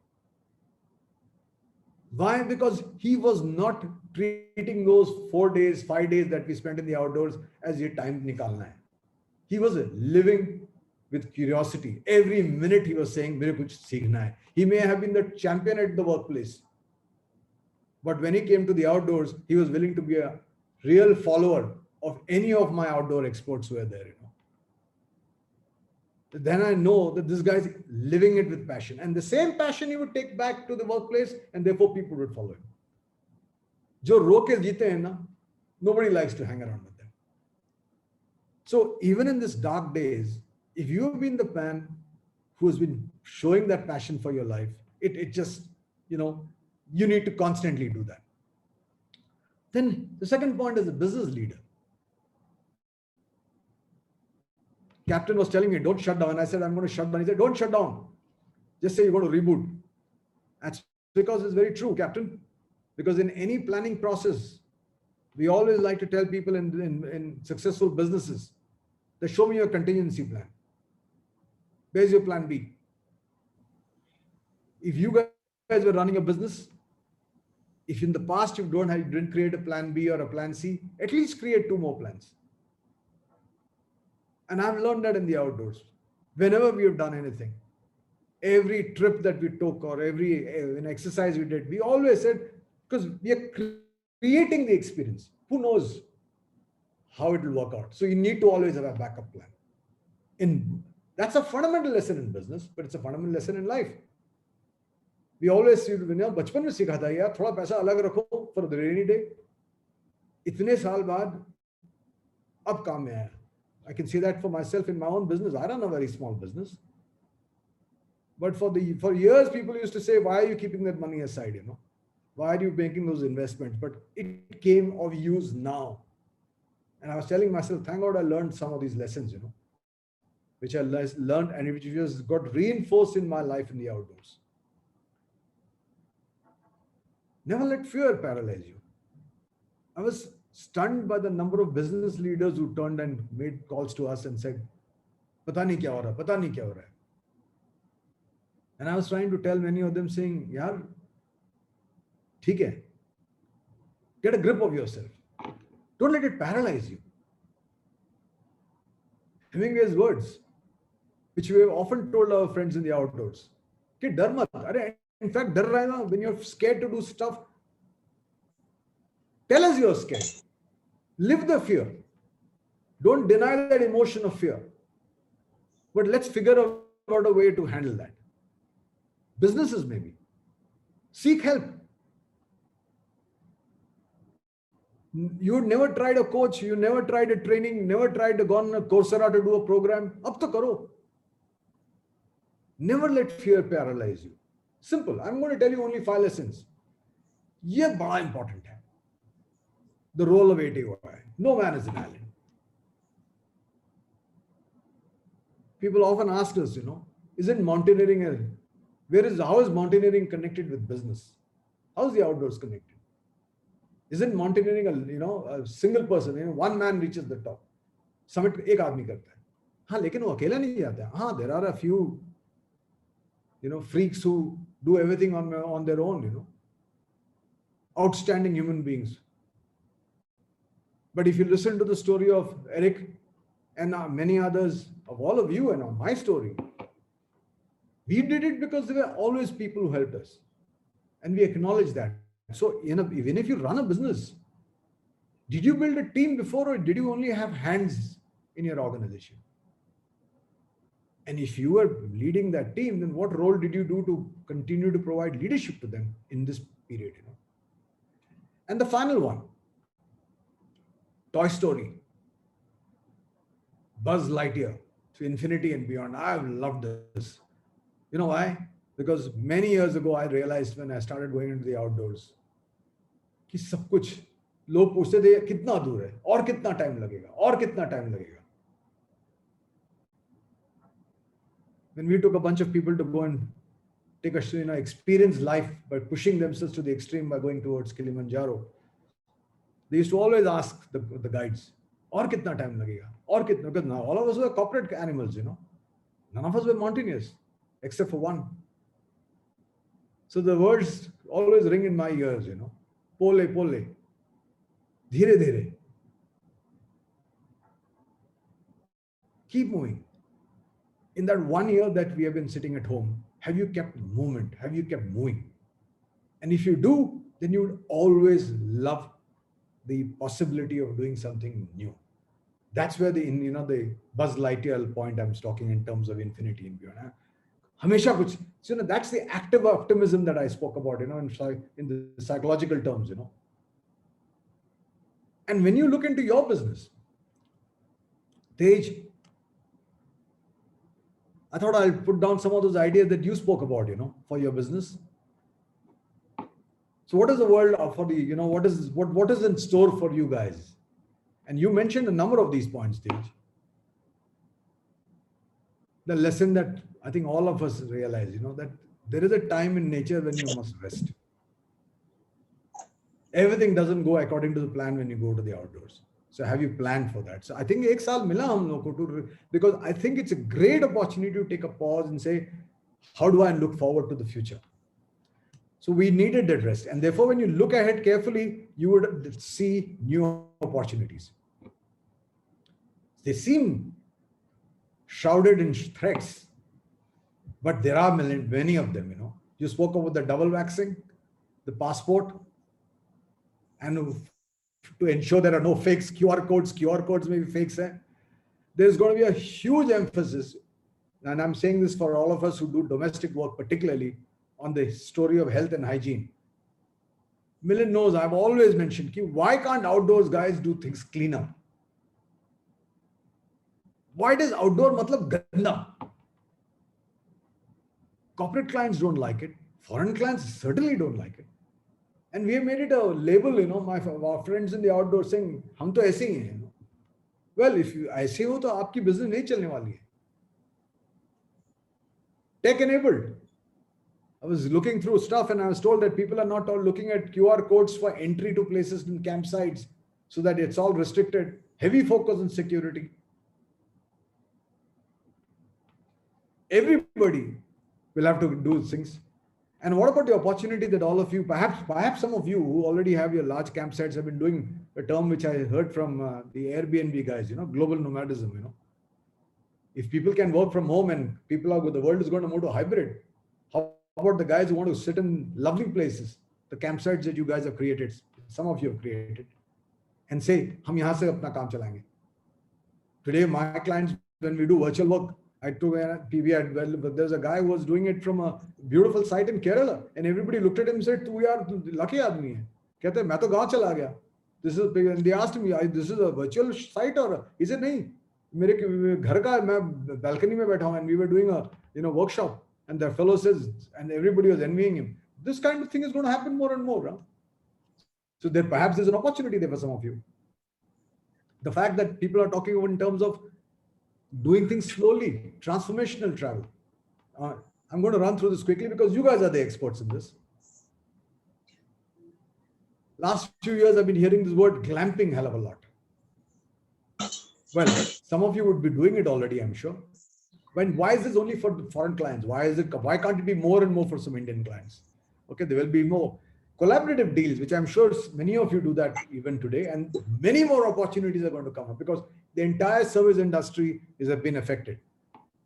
Why? Because he was not treating those 4 days, 5 days that we spent in the outdoors as ye time nikalna hai. He was living with curiosity. Every minute he was saying, "Mere kuch seekhna hai." He may have been the champion at the workplace, but when he came to the outdoors, he was willing to be a real follower of any of my outdoor experts who were there. Then I know that this guy's living it with passion, and the same passion he would take back to the workplace, and therefore people would follow him. Jo ro ke jeete hain na, nobody likes to hang around with them. So even in these dark days, if you have been the man who has been showing that passion for your life, it just, you need to constantly do that. Then the second point is a business leader. Captain was telling me, "Don't shut down." I said, "I'm going to shut down." He said, "Don't shut down. Just say you're going to reboot." That's because it's very true, Captain. Because in any planning process, we always like to tell people in successful businesses that show me your contingency plan. Where's your plan B? If you guys were running a business, if in the past you didn't create a plan B or a plan C, at least create 2 more plans. And I've learned that in the outdoors. Whenever we have done anything, every trip that we took or every exercise we did, we always said, because we are creating the experience. Who knows how it will work out? So you need to always have a backup plan. That's a fundamental lesson in business, but it's a fundamental lesson in life. We always see, बचपन में सीखा था यार, थोड़ा पैसा अलग रखो for the rainy day. इतने साल बाद अब काम में आया. I can say that for myself in my own business. I run a very small business. But for years, people used to say, "Why are you keeping that money aside? Why are you making those investments?" But it came of use now. And I was telling myself, thank God I learned some of these lessons, which I learned and which just got reinforced in my life in the outdoors. Never let fear paralyze you. I was stunned by the number of business leaders who turned and made calls to us and said, "Pata nahi kya ho raha, pata nahi kya ho raha." And I was trying to tell many of them saying, "Yaar, theek hai. Get a grip of yourself. Don't let it paralyze you." Hemingway's words, which we have often told our friends in the outdoors. Ki dar mat. In fact, dar raha hai na, when you're scared to do stuff, tell us you're scared. Live the fear. Don't deny that emotion of fear. But let's figure out a way to handle that. Businesses maybe. Seek help. You never tried a coach, you never tried a training, never tried to go on a Coursera to do a program. Ab to karo. Never let fear paralyze you. Simple. I'm going to tell you only 5 lessons. Ye bada important hai. The role of ATOAI. No man is an island. People often ask us, isn't mountaineering how is mountaineering connected with business? How is the outdoors connected? Isn't mountaineering a single person? One man reaches the top. Summit ek aadmi karta hai. हाँ, लेकिन वो अकेला नहीं जाता है. हाँ, there are a few, freaks who do everything on their own, outstanding human beings. But if you listen to the story of Eric and many others, of all of you and of my story, we did it because there were always people who helped us. And we acknowledge that. So even if you run a business, did you build a team before or did you only have hands in your organization? And if you were leading that team, then what role did you do to continue to provide leadership to them in this period? And the final one, Toy Story, Buzz Lightyear, to infinity and beyond. I've loved this. You know why? Because many years ago, I realized when I started going into the outdoors, कि सब कुछ लोग पूछते थे कितना दूर है और कितना टाइम लगेगा और कितना टाइम लगेगा. When we took a bunch of people to go and take a experience life by pushing themselves to the extreme by going towards Kilimanjaro, they used to always ask the guides, और कितना time लगेगा और कितना, because now all of us were corporate animals, none of us were mountaineers except for one. So the words always ring in my ears, pole pole, dhire dhire, keep moving. In that 1 year that we have been sitting at home, have you kept movement? Have you kept moving? And if you do, then you would always love the possibility of doing something new. That's where the Buzz Lightyear point I'm talking in terms of infinity and beyond. Hamesha kuch. So that's the active optimism that I spoke about, in the psychological terms, And when you look into your business, Tej, I thought I'll put down some of those ideas that you spoke about, for your business. So what is the world for the, what is in store for you guys? And you mentioned a number of these points, Tej. The lesson that I think all of us realize, that there is a time in nature when you must rest. Everything doesn't go according to the plan when you go to the outdoors. So have you planned for that? So I think ek saal mila hum log ko because I think it's a great opportunity to take a pause and say, how do I look forward to the future? So we needed that rest. And therefore, when you look ahead carefully, you would see new opportunities. They seem shrouded in threats, but there are many of them, You spoke about the double vaxxing, the passport, and to ensure there are no fakes, QR codes may be fakes. There's going to be a huge emphasis, and I'm saying this for all of us who do domestic work, particularly on the story of health and hygiene. Milind knows, I've always mentioned, why can't outdoors guys do things cleaner? Why does outdoor matlab ganda? Corporate clients don't like it. Foreign clients certainly don't like it. And we have made it a label, our friends in the outdoor saying, hum to aise hi hain. Well, if you aise ho, to aapki business nahi chalne wali hai. Tech enabled. I was looking through stuff and I was told that people are not all looking at QR codes for entry to places in campsites so that it's all restricted. Heavy focus on security. Everybody will have to do things. And what about the opportunity that all of you, perhaps some of you who already have your large campsites have been doing a term which I heard from the Airbnb guys, global nomadism, If people can work from home and the world is going to move to hybrid, how about the guys who want to sit in lovely places, the campsites that you guys have created, some of you have created, and say, hum yahan se apna kaam chalayenge. Today, my clients, when we do virtual work, I took a PV, well, there's a guy who was doing it from a beautiful site in Kerala, and everybody looked at him and said, "Tu yaar lucky aadmi hai." Kehte, "Main to gaon chala gaya." This is big, and they asked me, "This is a virtual site or?" He said, "Nahi, mere ghar ka main balcony mein baitha hu," and we were doing a workshop, and the fellow says, and everybody was envying him. This kind of thing is going to happen more and more. Huh? So there perhaps there's an opportunity there for some of you. The fact that people are talking about in terms of doing things slowly, transformational travel. I'm going to run through this quickly because you guys are the experts in this. Last few years, I've been hearing this word glamping hell of a lot. Well, some of you would be doing it already, I'm sure. Why is this only for foreign clients? Why can't it be more and more for some Indian clients? Okay, there will be more collaborative deals, which I'm sure many of you do that even today, and many more opportunities are going to come up because the entire service industry has been affected.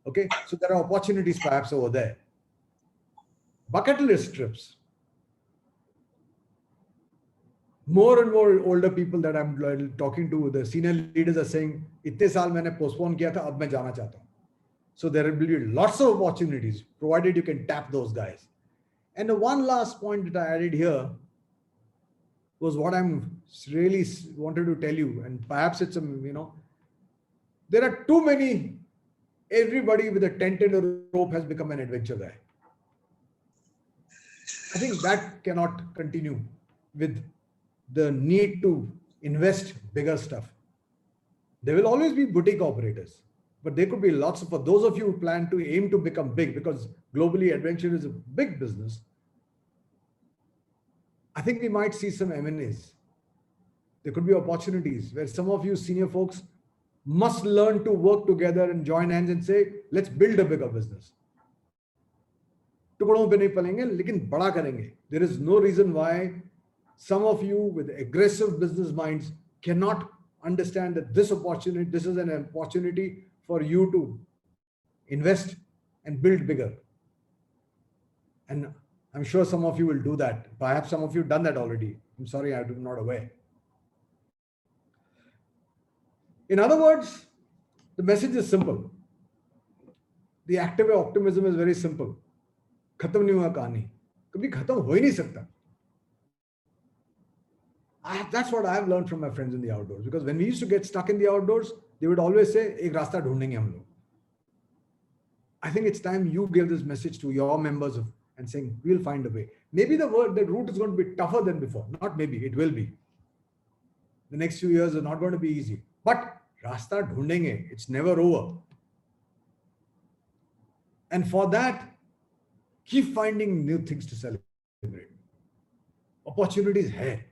Okay, so there are opportunities perhaps over there. Bucket list trips. More and more older people that I'm talking to, the senior leaders are saying, "Itne saal maine postpone kiya tha, ab main jana chahta hu." So there will be lots of opportunities, provided you can tap those guys. And the one last point that I added here was what I'm really wanted to tell you, and perhaps it's there are too many. Everybody with a tent and a rope has become an adventure guy. I think that cannot continue with the need to invest bigger stuff. There will always be boutique operators, but there could be lots of, for those of you who plan to aim to become big, because globally adventure is a big business. I think we might see some M&As. There could be opportunities where some of you senior folks must learn to work together and join hands and say, let's build a bigger business. टुकड़ों पे नहीं पलेंगे, लेकिन बड़ा करेंगे. There is no reason why some of you with aggressive business minds cannot understand that this is an opportunity for you to invest and build bigger. And I'm sure some of you will do that. Perhaps some of you have done that already. I'm sorry, I'm not aware. In other words, the message is simple. The active optimism is very simple. खत्म नहीं हुआ कहानी, कभी खत्म हो ही नहीं सकता. That's what I've learned from my friends in the outdoors, because when we used to get stuck in the outdoors, they would always say, एक रास्ता ढूंढेंगे हम लोग. I think it's time you give this message to your members and saying, we'll find a way. Maybe the route is going to be tougher than before. Not maybe, it will be. The next few years are not going to be easy. But रास्ता ढूंढेंगे, it's never over. And for that, keep finding new things to celebrate. Opportunities hai.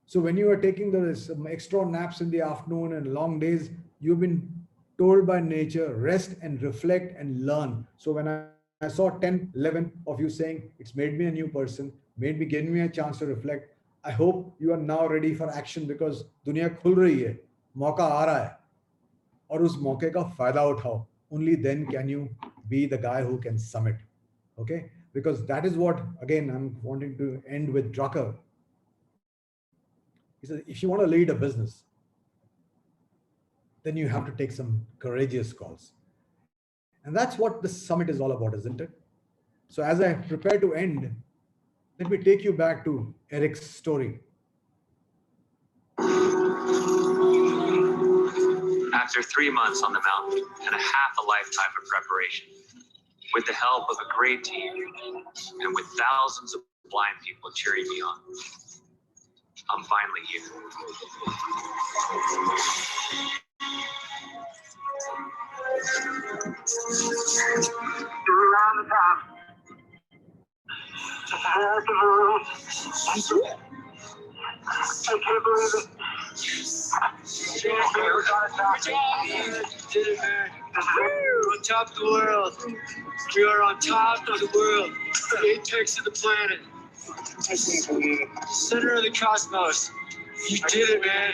So when you are taking some extra naps in the afternoon and long days, you've been told by nature, rest and reflect and learn. So when I saw 10, 11 of you saying, it's made me a new person, giving me a chance to reflect, I hope you are now ready for action, because दुनिया खुल रही है, मौका आ रहा है, और उस मौके का फायदा उठाओ. Only then can you be the guy who can summit. Okay? Because that is what, again, I'm wanting to end with Drucker. He says, if you want to lead a business, then you have to take some courageous calls. And that's what the summit is all about, isn't it? So as I prepare to end, let me take you back to Eric's story. After 3 months on the mountain and a half a lifetime of preparation, with the help of a great team and with thousands of blind people cheering me on, I'm finally here. Around the top. I can't believe it. We're on top of the world. We are on top of the world. The apex of the planet. Center of the cosmos. You did it, man.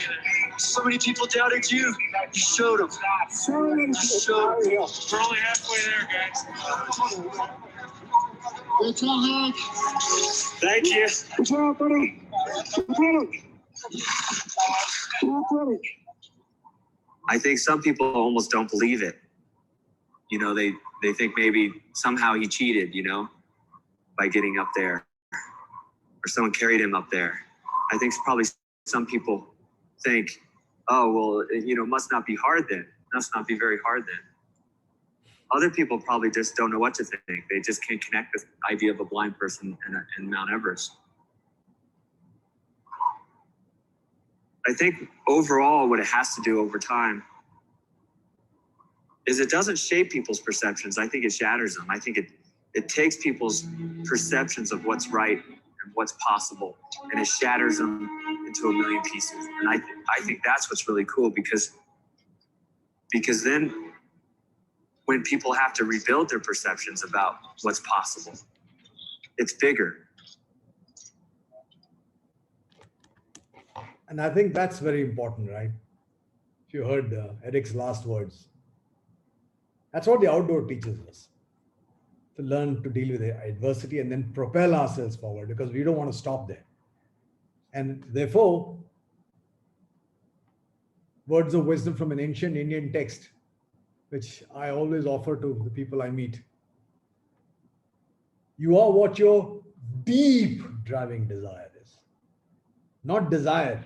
So many people doubted you. You showed them. You showed them. We're only halfway there, guys. Good job, Hank. Thank you. Good job, buddy. I think some people almost don't believe it. You know, they think maybe somehow he cheated, you know, by getting up there, or someone carried him up there. I think probably some people think, oh, well, you know, must not be hard then. Must not be very hard then. Other people probably just don't know what to think. They just can't connect with the idea of a blind person in Mount Everest. I think overall what it has to do over time is it doesn't shape people's perceptions. I think it shatters them. I think it takes people's perceptions of what's right and what's possible, and it shatters them into a million pieces. And I think that's what's really cool, because then when people have to rebuild their perceptions about what's possible, it's bigger. And I think that's very important, right? If you heard Eric's last words, that's what the outdoor teaches us, to learn to deal with adversity and then propel ourselves forward, because we don't want to stop there. And therefore, words of wisdom from an ancient Indian text which I always offer to the people I meet. You are what your deep driving desire is. Not desire,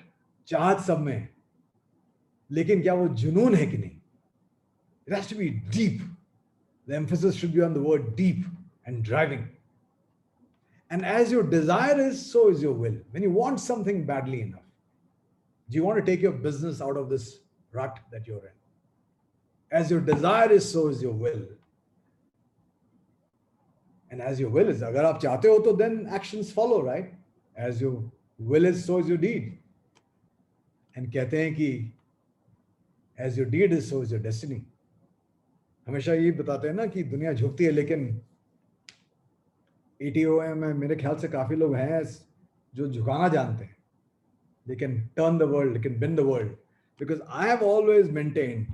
चाहत सब में, लेकिन क्या वो जुनून है कि नहीं? It has to be deep. The emphasis should be on the word deep and driving. And as your desire is, so is your will. When you want something badly enough, do you want to take your business out of this rut that you're in? As your desire is, so is your will. And as your will is, agar aap chahte ho, to then actions follow, right? As your will is, so is your deed. And कहते हैं कि as your deed is, so is your destiny. हमेशा ये बताते हैं ना कि दुनिया झुकती है, लेकिन ATOAI में मेरे ख्याल से काफी लोग हैं जो झुकाना जानते हैं. They can turn the world, they can bend the world. Because I have always maintained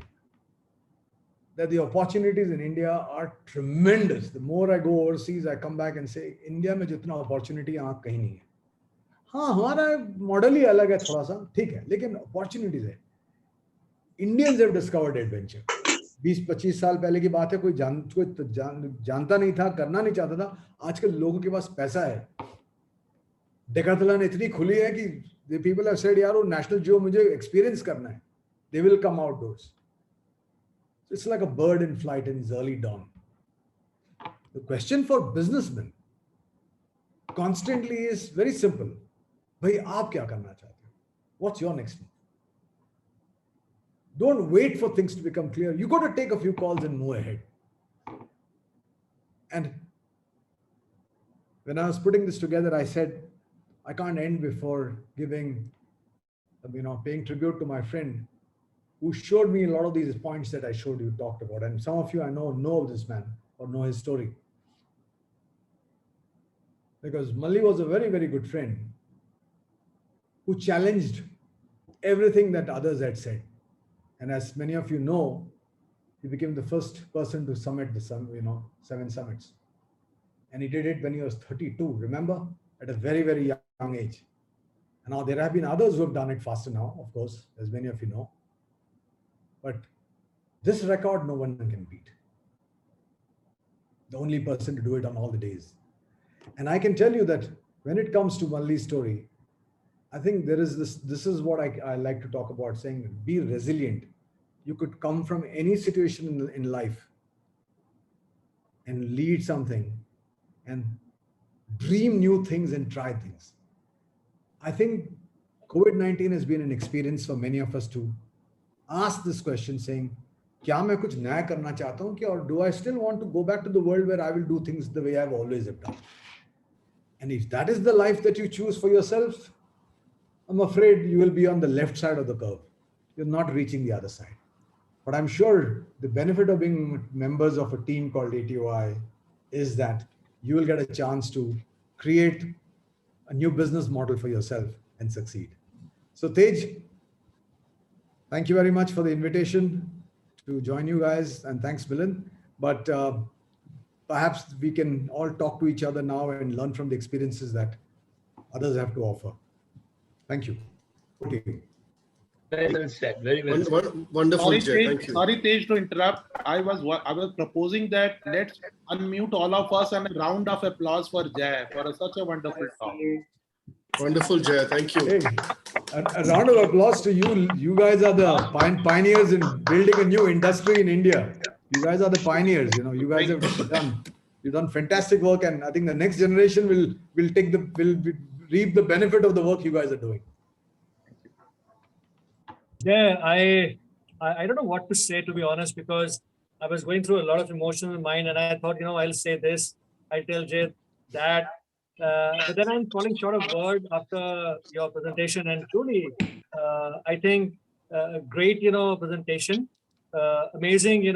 that the opportunities in India are tremendous. The more I go overseas, I come back and say, India में जितना opportunity यहाँ कहीं नहीं है. हाँ, हमारा model ही अलग है थोड़ा सा, ठीक है, लेकिन opportunities है. Indians have discovered adventure. 20-25 साल पहले की बात है, कोई जानता नहीं था, करना नहीं चाहता था. आजकल लोगों के पास पैसा है. डेकाथलॉन इतनी खुली है कि the people have said, यार वो नेशनल जियो मुझे एक्सपीरियंस करना है. They will come outdoors. So it's like a bird in flight in its early dawn. The question for businessmen constantly is very simple. भाई आप क्या करना चाहते हो? What's your next move? Don't wait for things to become clear. You got to take a few calls and move ahead. And when I was putting this together, I said, I can't end before giving, paying tribute to my friend who showed me a lot of these points that I showed you, talked about. And some of you I know of this man or know his story. Because Malli was a very, very good friend who challenged everything that others had said. And as many of you know, he became the first person to summit the 7 summits. And he did it when he was 32, remember? At a very, very young age. And now there have been others who have done it faster now, of course, as many of you know. But this record, no one can beat. The only person to do it on all the days. And I can tell you that when it comes to Malli's story, I think there is this is what I like to talk about, saying be resilient. You could come from any situation in life and lead something and dream new things and try things. I think COVID-19 has been an experience for many of us to ask this question, saying, क्या मैं कुछ नया करना चाहता हूँ क्या, or do I still want to go back to the world where I will do things the way I've always have done? And if that is the life that you choose for yourself, I'm afraid you will be on the left side of the curve. You're not reaching the other side. But I'm sure the benefit of being members of a team called ATOAI is that you will get a chance to create a new business model for yourself and succeed. So Tej, thank you very much for the invitation to join you guys, and thanks Milind. But perhaps we can all talk to each other now and learn from the experiences that others have to offer. Thank you. Over to you. Very well said. Very well said. Wonderful, Jay. Thank you. Sorry, Tej, to interrupt. I was proposing that let's unmute all of us and a round of applause for Jay for such a wonderful talk. Wonderful, Jay. Thank you. Hey, a round of applause to you. You guys are the pioneers in building a new industry in India. You guys are the pioneers. You guys you've done fantastic work, and I think the next generation will reap the benefit of the work you guys are doing. Yeah, I don't know what to say, to be honest, because I was going through a lot of emotions in mind, and I thought, I'll say this, I'll tell Jay that, but then I'm falling short of word after your presentation, and truly, I think a great, presentation, amazing,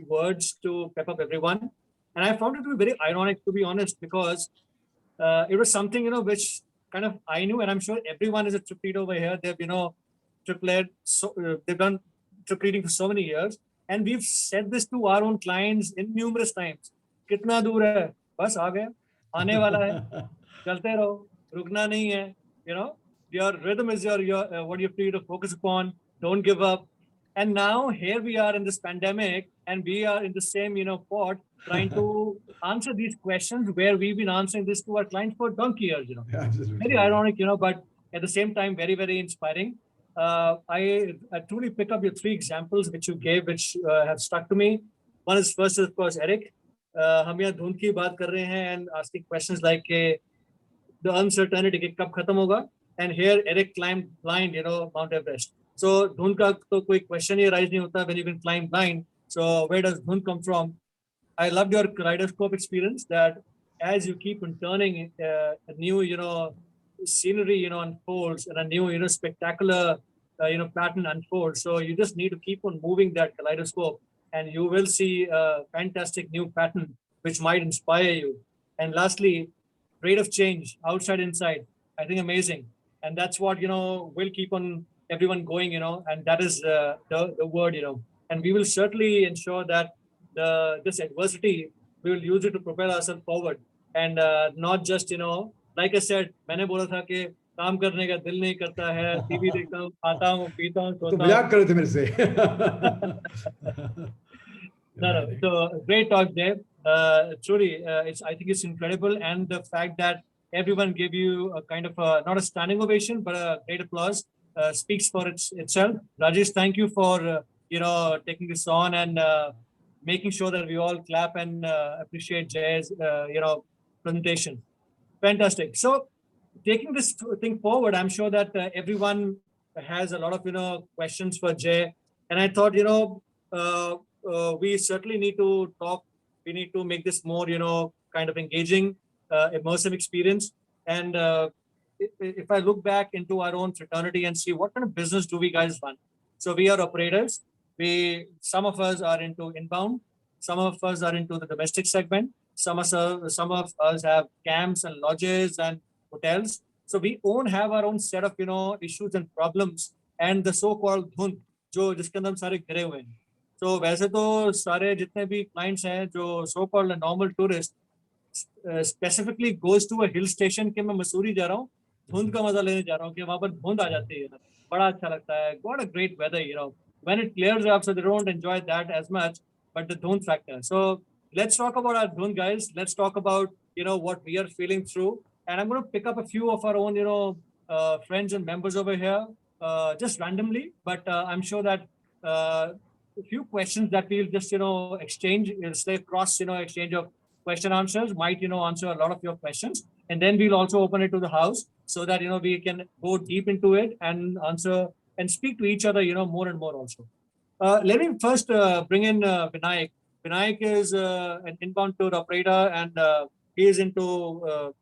words to pep up everyone, and I found it to be very ironic, to be honest, because it was something, which kind of I knew, and I'm sure everyone is a trip lead over here. They've, they've done trip leading for so many years, and we've said this to our own clients in numerous times. कितना दूर है, बस आ गया, आने वाला है, चलते रहो, रुकना नहीं है. Your rhythm is your what you have to focus upon. Don't give up. And now here we are in this pandemic, and we are in the same, pot, trying to answer these questions where we've been answering this to our clients for donkey years. Very ironic, but at the same time, very, very inspiring. I truly pick up your 3 examples which you gave, which have stuck to me. One is first, of course, Eric. हम यहाँ धुंध की बात कर रहे हैं and asking questions like the uncertainty कि कब खत्म होगा. And here Eric climbed blind, Mount Everest. So धुंध का तो कोई question ही arise नहीं होता when you can climb blind. So where does धुंध come from? I loved your kaleidoscope experience, that as you keep on turning, a new, scenery, unfolds, and a new, spectacular, pattern unfolds. So you just need to keep on moving that kaleidoscope, and you will see a fantastic new pattern which might inspire you. And lastly, rate of change, outside, inside, I think amazing. And that's what, will keep on everyone going, and that is the word, and we will certainly ensure that this adversity, we will use it to propel ourselves forward, and not just, like I said, मैंने बोला था कि काम करने का दिल नहीं करता है, टीवी देखता हूँ, खाता हूँ, पीता हूँ, सोता हूँ. तो मजाक कर रहे थे मेरे से. No. So great talk, Dave. Truly, I think it's incredible, and the fact that everyone gave you a kind of not a standing ovation, but a great applause speaks for itself. Rajesh, thank you for taking this on and making sure that we all clap and appreciate Jay's presentation. Fantastic. So taking this thing forward, I'm sure that everyone has a lot of questions for Jay, and I thought we certainly need to talk. We need to make this more kind of engaging, immersive experience. And if I look back into our own fraternity and see what kind of business do we guys run, so we are operators. Some of us are into inbound, some of us are into the domestic segment, some of us have camps and lodges and hotels. So we have our own set of issues and problems, and the so-called dhund जो जिसके अंदर हम सारे घिरे हुए हैं. So वैसे तो सारे जितने भी clients हैं जो so-called normal tourist specifically goes to a hill station कि मैं मसूरी जा रहा हूँ, धुंध का मजा लेने जा रहा हूँ कि वहाँ पर धुंध आ जाती है, बड़ा अच्छा लगता है. What a great weather, when it clears up, so they don't enjoy that as much, but the dhund factor. So let's talk about our dhund, guys. Let's talk about what we are feeling through, and I'm going to pick up a few of our own friends and members over here just randomly, but I'm sure that a few questions that we'll just exchange, say cross exchange of question answers might answer a lot of your questions, and then we'll also open it to the house so that we can go deep into it and answer and speak to each other more and more also. Let me first bring in Vinayak. Vinayak is an inbound tour operator, and he is into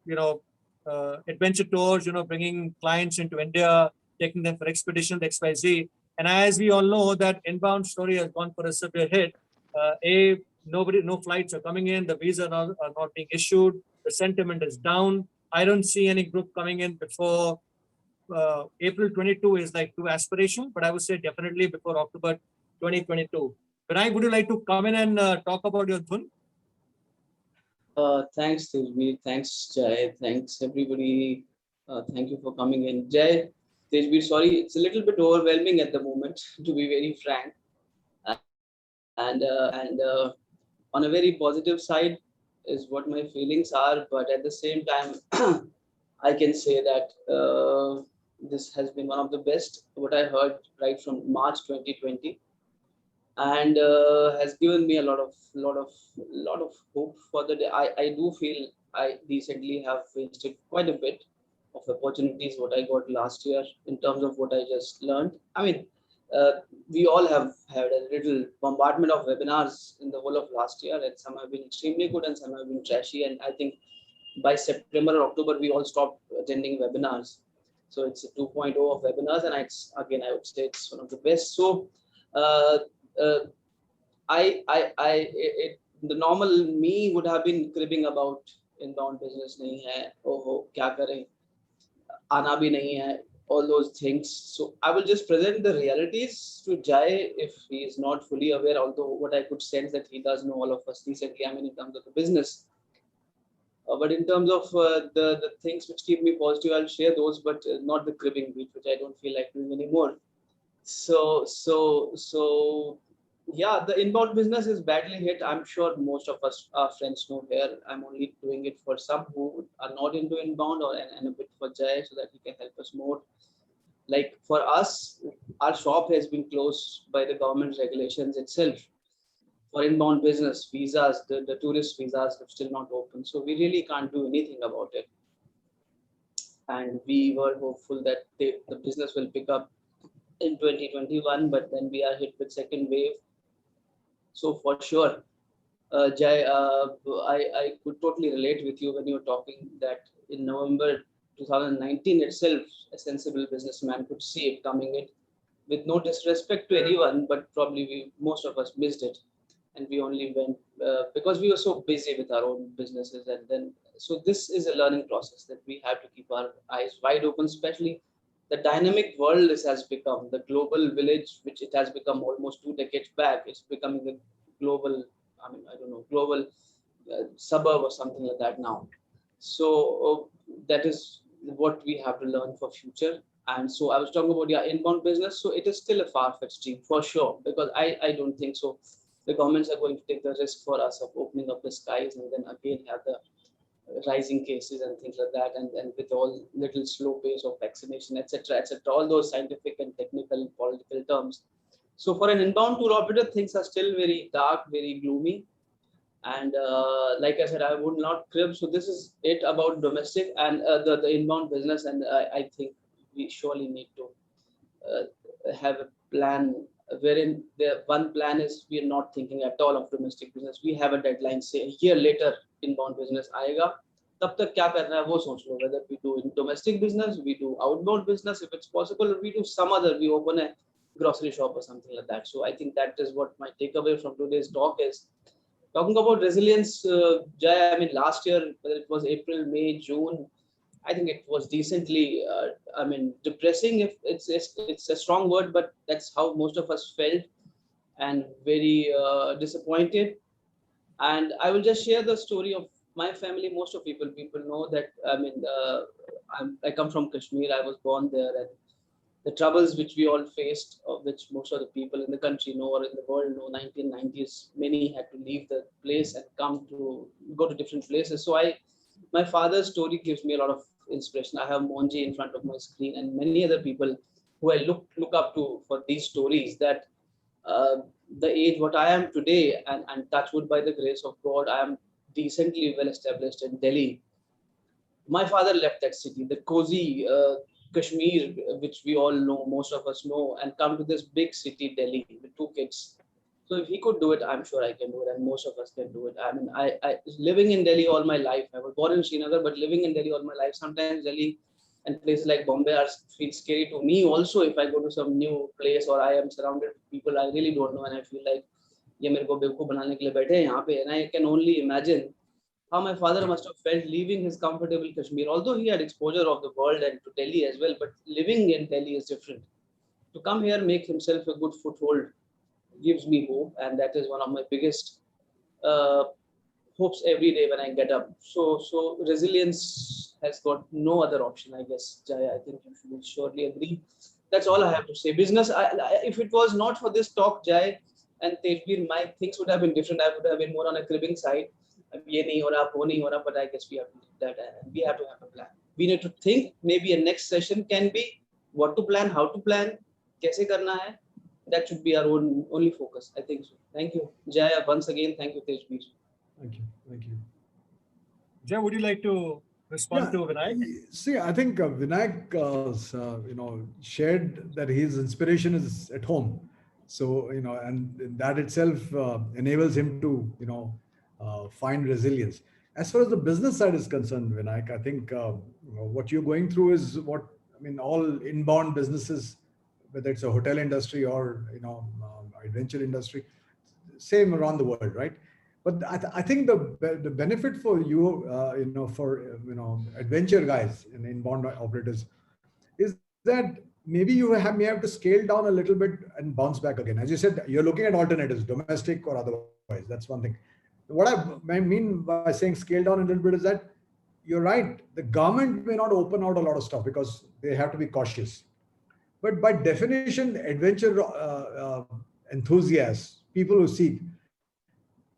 adventure tours, bringing clients into India, taking them for expeditions, XYZ. And as we all know, that inbound story has gone for a severe hit. No flights are coming in, the visas are not being issued, the sentiment is down. I don't see any group coming in before April 22 is like too aspirational, but I would say definitely before October 2022. Vinay, would you like to come in and talk about your dhun? Thanks, Tejbir. Thanks, Jay. Thanks, everybody. Thank you for coming in. Jay, Tejbir, sorry, it's a little bit overwhelming at the moment, to be very frank. And on a very positive side is what my feelings are, but at the same time, I can say that this has been one of the best, what I heard right from March 2020, and has given me a lot of hope for the day. I do feel I recently have wasted quite a bit of opportunities what I got last year in terms of what I just learned. I mean, we all have had a little bombardment of webinars in the whole of last year, and some have been extremely good and some have been trashy. And I think by September or October, we all stopped attending webinars. So it's a 2.0 of webinars, and it's, again, I would say it's one of the best. So the normal me would have been cribbing about inbound business nahi hai, oh kya kare, aana bhi nahi hai, all those things. So I will just present the realities to Jai if he is not fully aware, although what I could sense that he does know all of us recently, I mean, in terms of the business. But in terms of the things which keep me positive, I'll share those, but not the cribbing bit, which I don't feel like doing anymore. So yeah, the inbound business is badly hit. I'm sure most of us, our friends, know here. I'm only doing it for some who are not into inbound, and a bit for Jay, so that he can help us more. Like for us, our shop has been closed by the government regulations itself. For inbound business, visas, the tourist visas have still not opened. So we really can't do anything about it. And we were hopeful that the business will pick up in 2021, but then we are hit with second wave. So for sure, Jai, I could totally relate with you when you were talking that in November 2019 itself, a sensible businessman could see it coming in, with no disrespect to anyone, but probably most of us missed it. And we only went because we were so busy with our own businesses. And then, so this is a learning process that we have to keep our eyes wide open, especially the dynamic world this has become, the global village, which it has become almost 2 decades back. It's becoming a global, I don't know, global suburb or something like that now. So that is what we have to learn for future. And so I was talking about inbound business. So it is still a far-fetched dream for sure, because I don't think so. The governments are going to take the risk for us of opening up the skies and then again have the rising cases and things like that, and with all little slow pace of vaccination, etc., all those scientific and technical political terms. So for an inbound tour operator, things are still very dark, very gloomy. And like I said, I would not crib. So this is it about domestic and the inbound business. And I think we surely need to have a plan wherein the one plan is we are not thinking at all of domestic business. We have a deadline, say a year later inbound business आएगा. तब तक क्या करना है वो सोच लो. Whether we do in domestic business, we do outbound business if it's possible, or we do some other, we open a grocery shop or something like that. So I think that is what my takeaway from today's talk is. Talking about resilience, Jay, I mean, last year, whether it was April, May, June, I think it was decently, depressing. If it's a strong word, but that's how most of us felt, and very disappointed. And I will just share the story of my family. Most of people know that. I come from Kashmir. I was born there, and the troubles which we all faced, of which most of the people in the country know or in the world know, 1990s, many had to leave the place and go to different places. So my father's story gives me a lot of inspiration. I have Monji in front of my screen and many other people who I look up to for these stories, that the age what I am today, and touch wood, by the grace of God, I am decently well established in Delhi. My father left that city, the cozy Kashmir, which we all know, most of us know, and come to this big city, Delhi, with 2 kids. So if he could do it, I'm sure I can do it, and most of us can do it. I mean, I living in Delhi all my life. I was born in Srinagar, but living in Delhi all my life. Sometimes Delhi and places like Bombay feel scary to me also. If I go to some new place or I am surrounded with people I really don't know, and I feel like ये मेरे को बेवकूफ बनाने के लिए बैठे हैं यहाँ पे, and I can only imagine how my father must have felt leaving his comfortable Kashmir, although he had exposure of the world and to Delhi as well, but living in Delhi is different. To come here, make himself a good foothold, gives me hope, and that is one of my biggest hopes every day when I get up. So resilience has got no other option, I guess. Jaya, I think you should surely agree. That's all I have to say. Business, if it was not for this talk, Jai and Tejbir, my things would have been different. I would have been more on a cribbing side. But I guess we have to do that, and we have to have a plan. We need to think. Maybe a next session can be what to plan, how to plan, kaise karna hai. That should be our only focus. I think so. Thank you, Jaya. Once again, thank you, Tejbir. Thank you. Jay, would you like to respond to Vinayak? See, I think Vinayak, shared that his inspiration is at home. So, and that itself enables him to, find resilience. As far as the business side is concerned, Vinayak, I think what you're going through is all inbound businesses, whether it's a hotel industry or, adventure industry, same around the world, right? But I think the benefit for you, adventure guys and inbound operators is that maybe you may have to scale down a little bit and bounce back again. As you said, you're looking at alternatives, domestic or otherwise. That's one thing. What I mean by saying scale down a little bit is that you're right. The government may not open out a lot of stuff because they have to be cautious. But by definition, adventure enthusiasts, people who seek,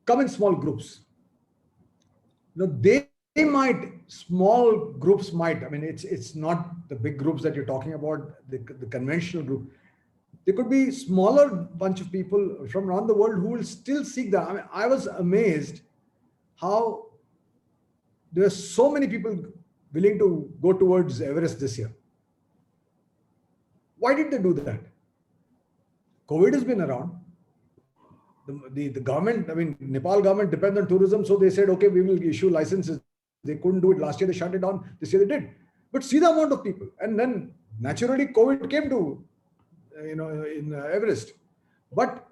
come in small groups. They might, small groups might, I mean, it's not the big groups that you're talking about, the conventional group. There could be smaller bunch of people from around the world who will still seek that. I mean, I was amazed how there are so many people willing to go towards Everest this year. Why did they do that? COVID has been around. The government, I mean, Nepal government depends on tourism, so they said, okay, we will issue licenses. They couldn't do it last year, they shut it down. This year they did. But see the amount of people. And then naturally COVID came to, in Everest. But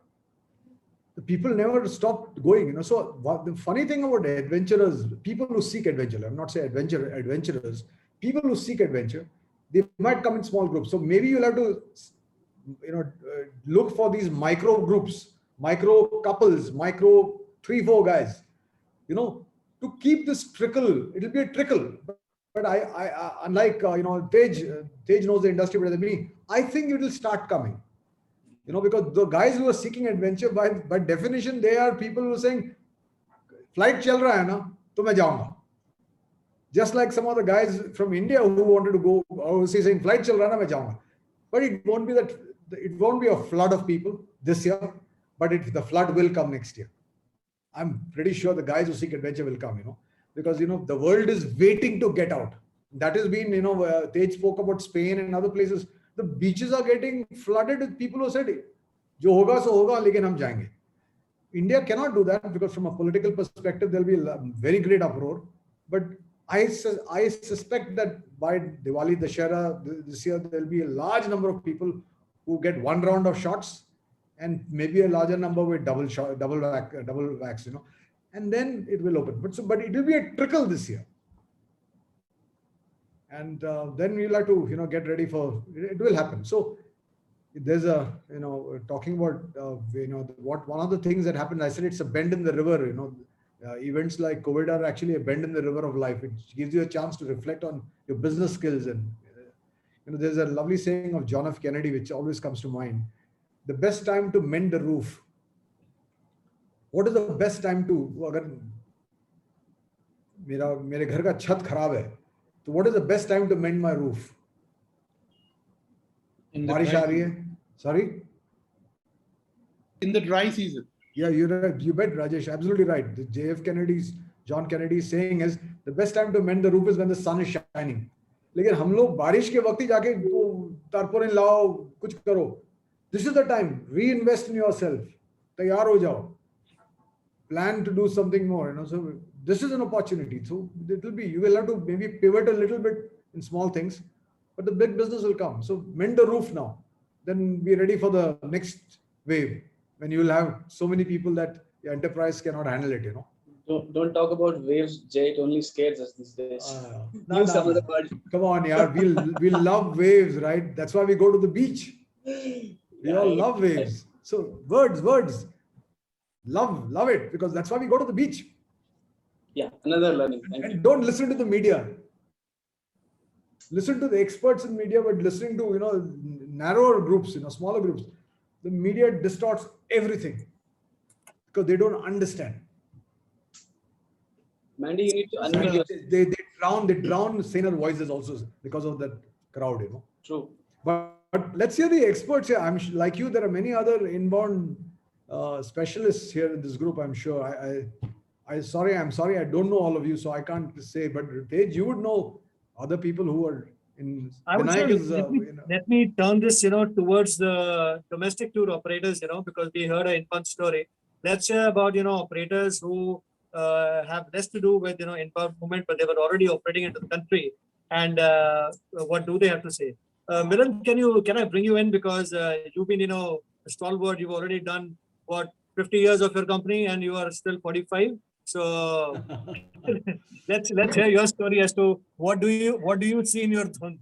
the people never stopped going, So the funny thing about adventurers, people who seek adventure, I'm not saying adventurers, people who seek adventure, they might come in small groups. So maybe you'll have to, look for these micro groups, micro couples, micro 3-4 guys, to keep this trickle. It'll be a trickle. But I unlike, Tej knows the industry better than me. I think it will start coming. Because the guys who are seeking adventure, by definition, they are people who are saying, flight chal raha hai na, to main jaunga. Just like some of the guys from India who wanted to go overseas saying, flight chal raha hai na, main jaunga. But it won't be a flood of people this year, but the flood will come next year. I'm pretty sure the guys who seek adventure will come, because, the world is waiting to get out. That has been, Tej spoke about Spain and other places. The beaches are getting flooded with people who said, jo hoga so hoga, lekin hum jayenge. India cannot do that because from a political perspective, there'll be a very great uproar. But I suspect that by Diwali, Dussehra, this year, there'll be a large number of people who get one round of shots and maybe a larger number with double wax, and then it will open. But it will be a trickle this year. And then we'll have to, get ready for, it will happen. So there's a, talking about, what one of the things that happened, I said it's a bend in the river, events like COVID are actually a bend in the river of life. It gives you a chance to reflect on your business skills. And, there's a lovely saying of John F. Kennedy, which always comes to mind. The best time to mend the roof. What is the best time to, agar mere ghar ka chhat kharab hai, so what is the best time to mend my roof? Barish aa rahi hai. Sorry? In the dry season. Yeah, you bet, Rajesh. Absolutely right. The John Kennedy's saying is the best time to mend the roof is when the sun is shining. लेकिन हम लोग बारिश के वक्त ही जाके tarpaulin लाओ, कुछ करो. This is the time. Reinvest in yourself. तैयार हो जाओ. Plan to do something more. So this is an opportunity. So it will be. You will have to maybe pivot a little bit in small things, but the big business will come. So mend the roof now. Then be ready for the next wave when you will have so many people that your enterprise cannot handle it. Don't talk about waves, Jay. It only scares us these days. No. Come on, yeah. We love waves, right? That's why we go to the beach. We all love waves. So words. Love it, because that's why we go to the beach. Yeah, another learning. And don't listen to the media. Listen to the experts in media, but listening to, narrower groups, smaller groups. The media distorts everything because they don't understand. Mandy, you need to unmute. They drown saner voices also because of that crowd, True. But let's hear the experts here. I'm like you. There are many other inbound specialists here in this group. I'm sure. I'm sorry. I don't know all of you, so I can't say. But Tej, you would know other people who are in. I would say, let me turn this, towards the domestic tour operators, because we heard an inbound story. Let's hear about, operators who have less to do with, inbound movement, but they were already operating into the country. And what do they have to say? Milan, can I bring you in, because you've been, a stalwart. You've already done 50 years of your company, and you are still 45. So let's hear your story as to what do you see in your thun?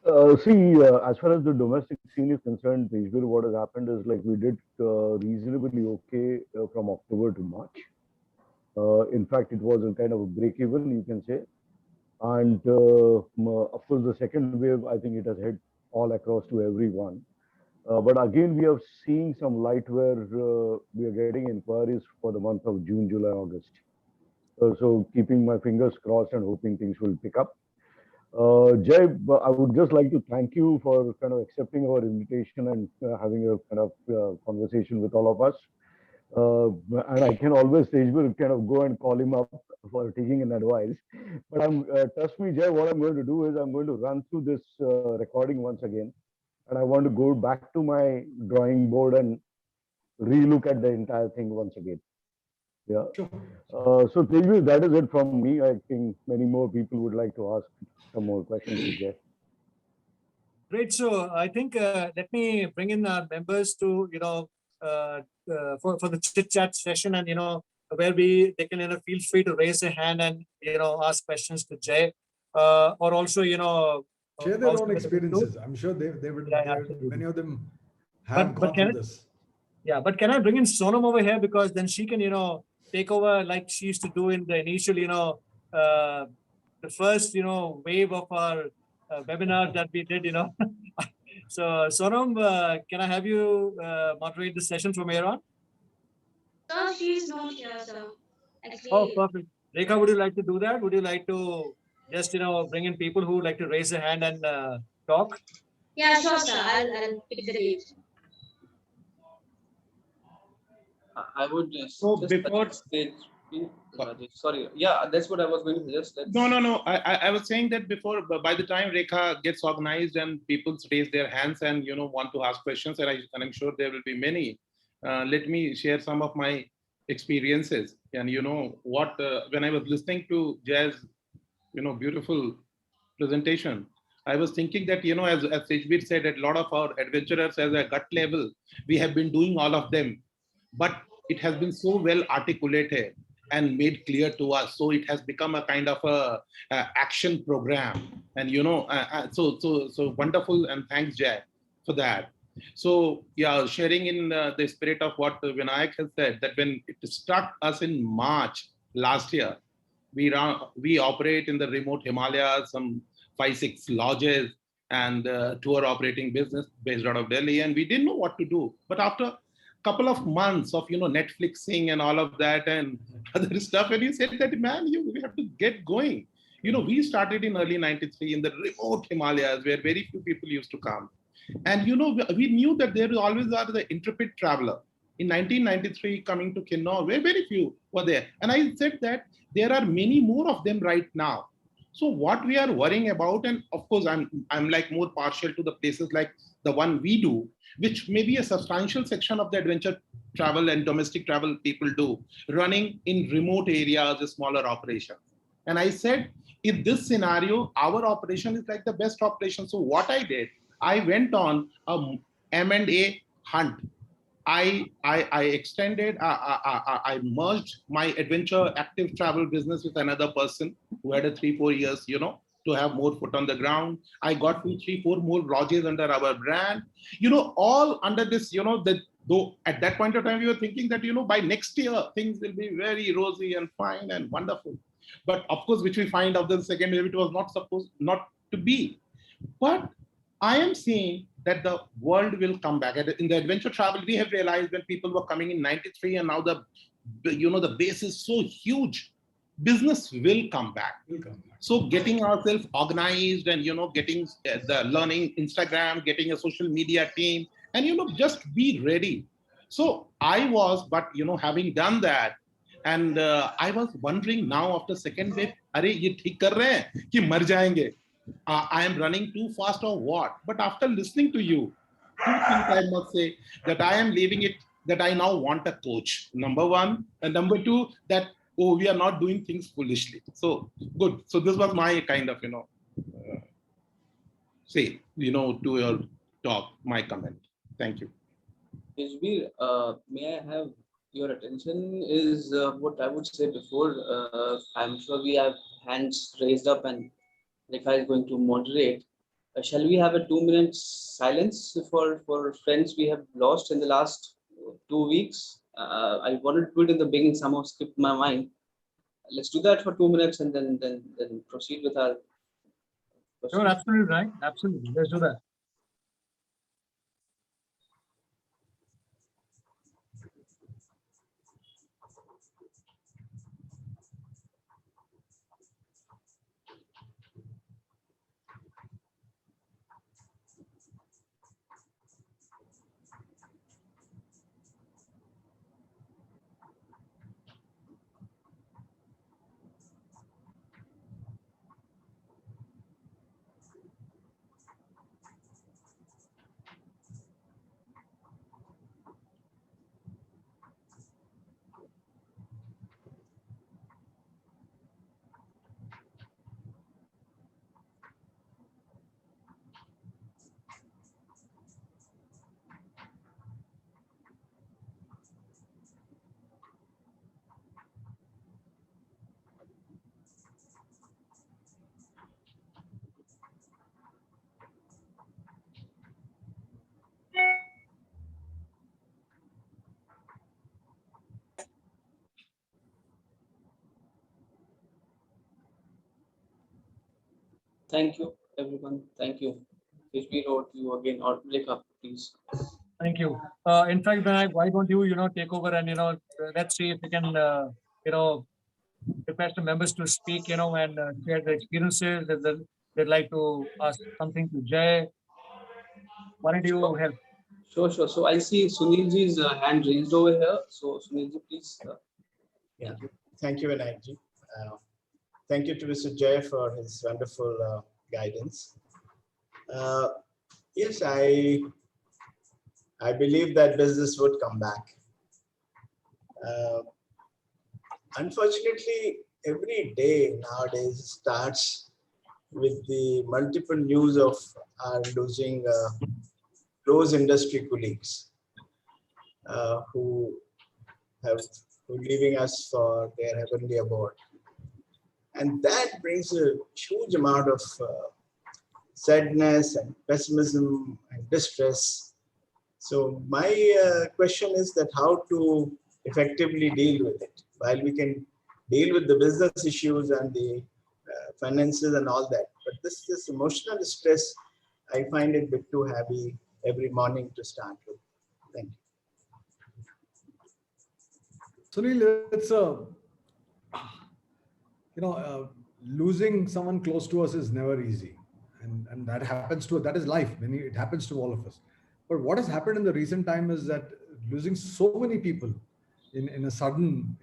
As far as the domestic scene is concerned, Tejbir, what has happened is we did reasonably okay from October to March. In fact, it was a kind of a break even, you can say. And of course, the second wave, I think it has hit all across to everyone. But again, we are seeing some light where we are getting inquiries for the month of June, July, August. So keeping my fingers crossed and hoping things will pick up. Jay, I would just like to thank you for kind of accepting our invitation and having a kind of conversation with all of us. And I can always kind of go and call him up for taking an advice. But trust me, Jay, what I'm going to do is I'm going to run through this recording once again, and I want to go back to my drawing board and relook at the entire thing once again. Yeah. So Tejveer, that is it from me. I think many more people would like to ask some more questions to Jay. Great. So I think let me bring in our members to for the chit chat session, and where they can feel free to raise their hand and ask questions to Jay, or also share their own experiences. I'm sure they would. Many of them have gone through this. Yeah, but can I bring in Sonam over here, because then she can take over like she used to do in the initial the first wave of our webinars that we did. So Sonam, can I have you moderate the session from here on? Sir, she is not here, sir. Actually, Oh, perfect. Rekha, would you like to do that? Would you like to just bring in people who would like to raise their hand and talk? yeah, sure, sir. I'll pick the date. I would So just before sorry, yeah, that's what I was going to suggest. No. I was saying that before, by the time Rekha gets organized and people raise their hands and want to ask questions, and I'm sure there will be many. Let me share some of my experiences. And what when I was listening to Jay's beautiful presentation, I was thinking that as Tejveer said, a lot of our adventurers as a gut level, we have been doing all of them, but it has been so well articulated and made clear to us, so it has become a kind of a action program. And so wonderful, and thanks Jay for that. So yeah, sharing in the spirit of what Vinayak has said, that when it struck us in March last year, we operate in the remote Himalayas, some 5-6 lodges, and tour operating business based out of Delhi, and we didn't know what to do. But after couple of months of Netflixing and all of that and other stuff, and he said that, man, we have to get going. We started in early '93 in the remote Himalayas where very few people used to come, and we knew that there always are the intrepid traveler. In 1993, coming to Kinnaur, where very few were there, and I said that there are many more of them right now. So what we are worrying about, and of course I'm like more partial to the places like the one we do, which may be a substantial section of the adventure travel and domestic travel people do, running in remote areas, smaller operations. And I said, in this scenario, our operation is like the best operation. So what I did, I went on a M&A hunt. I extended, I merged my adventure active travel business with another person who had a 3-4 years, to have more foot on the ground. I got 2, 3, 4 more lodges under our brand, all under this, though at that point of time, we were thinking that, by next year, things will be very rosy and fine and wonderful. But of course, which we find out the second wave, it was not supposed not to be. But I am seeing that the world will come back. In the adventure travel, we have realized when people were coming in '93, and now the base is so huge, business will come back. So getting ourselves organized and getting the learning Instagram, getting a social media team, and just be ready. So I was, but having done that, and I was wondering now after second wave, are ye theek kar rahe hain ki mar jayenge? I am running too fast or what? But after listening to you, 2 things I must say, that I am leaving it, that I now want a coach, number one, and number two, that we are not doing things foolishly. So good. So this was my kind of say to your talk, my comment. Thank you. Tejveer, may I have your attention? Is what I would say before. I'm sure we have hands raised up, and Rekha is going to moderate. Shall we have a 2-minute silence for friends we have lost in the last 2 weeks? I wanted to do it in the beginning, somehow skipped my mind. Let's do that for 2 minutes and then proceed with our. Sure, absolutely right. Absolutely, let's do that. Thank you, everyone. Thank you. HB wrote you again, or Rekha, please. Thank you. In fact, Vinayak, why don't you, take over and, let's see if we can, request the members to speak, and share their experiences. If they'd like to ask something to Jay, why don't you help? Sure, sure. So I see Sunilji's hand raised over here. So Sunilji, please. Yeah. Thank you, Vinayakji. Thank you to Mr. Jay for his wonderful guidance. Yes, I believe that business would come back. Unfortunately, every day nowadays starts with the multiple news of our losing close industry colleagues who leaving us for their heavenly abode. And that brings a huge amount of sadness and pessimism and distress. So my question is that how to effectively deal with it. While we can deal with the business issues and the finances and all that, but this emotional stress, I find it a bit too heavy every morning to start with. Thank you. Sunil, it's losing someone close to us is never easy, and that happens that is life. It happens to all of us. But what has happened in the recent time is that losing so many people in a sudden,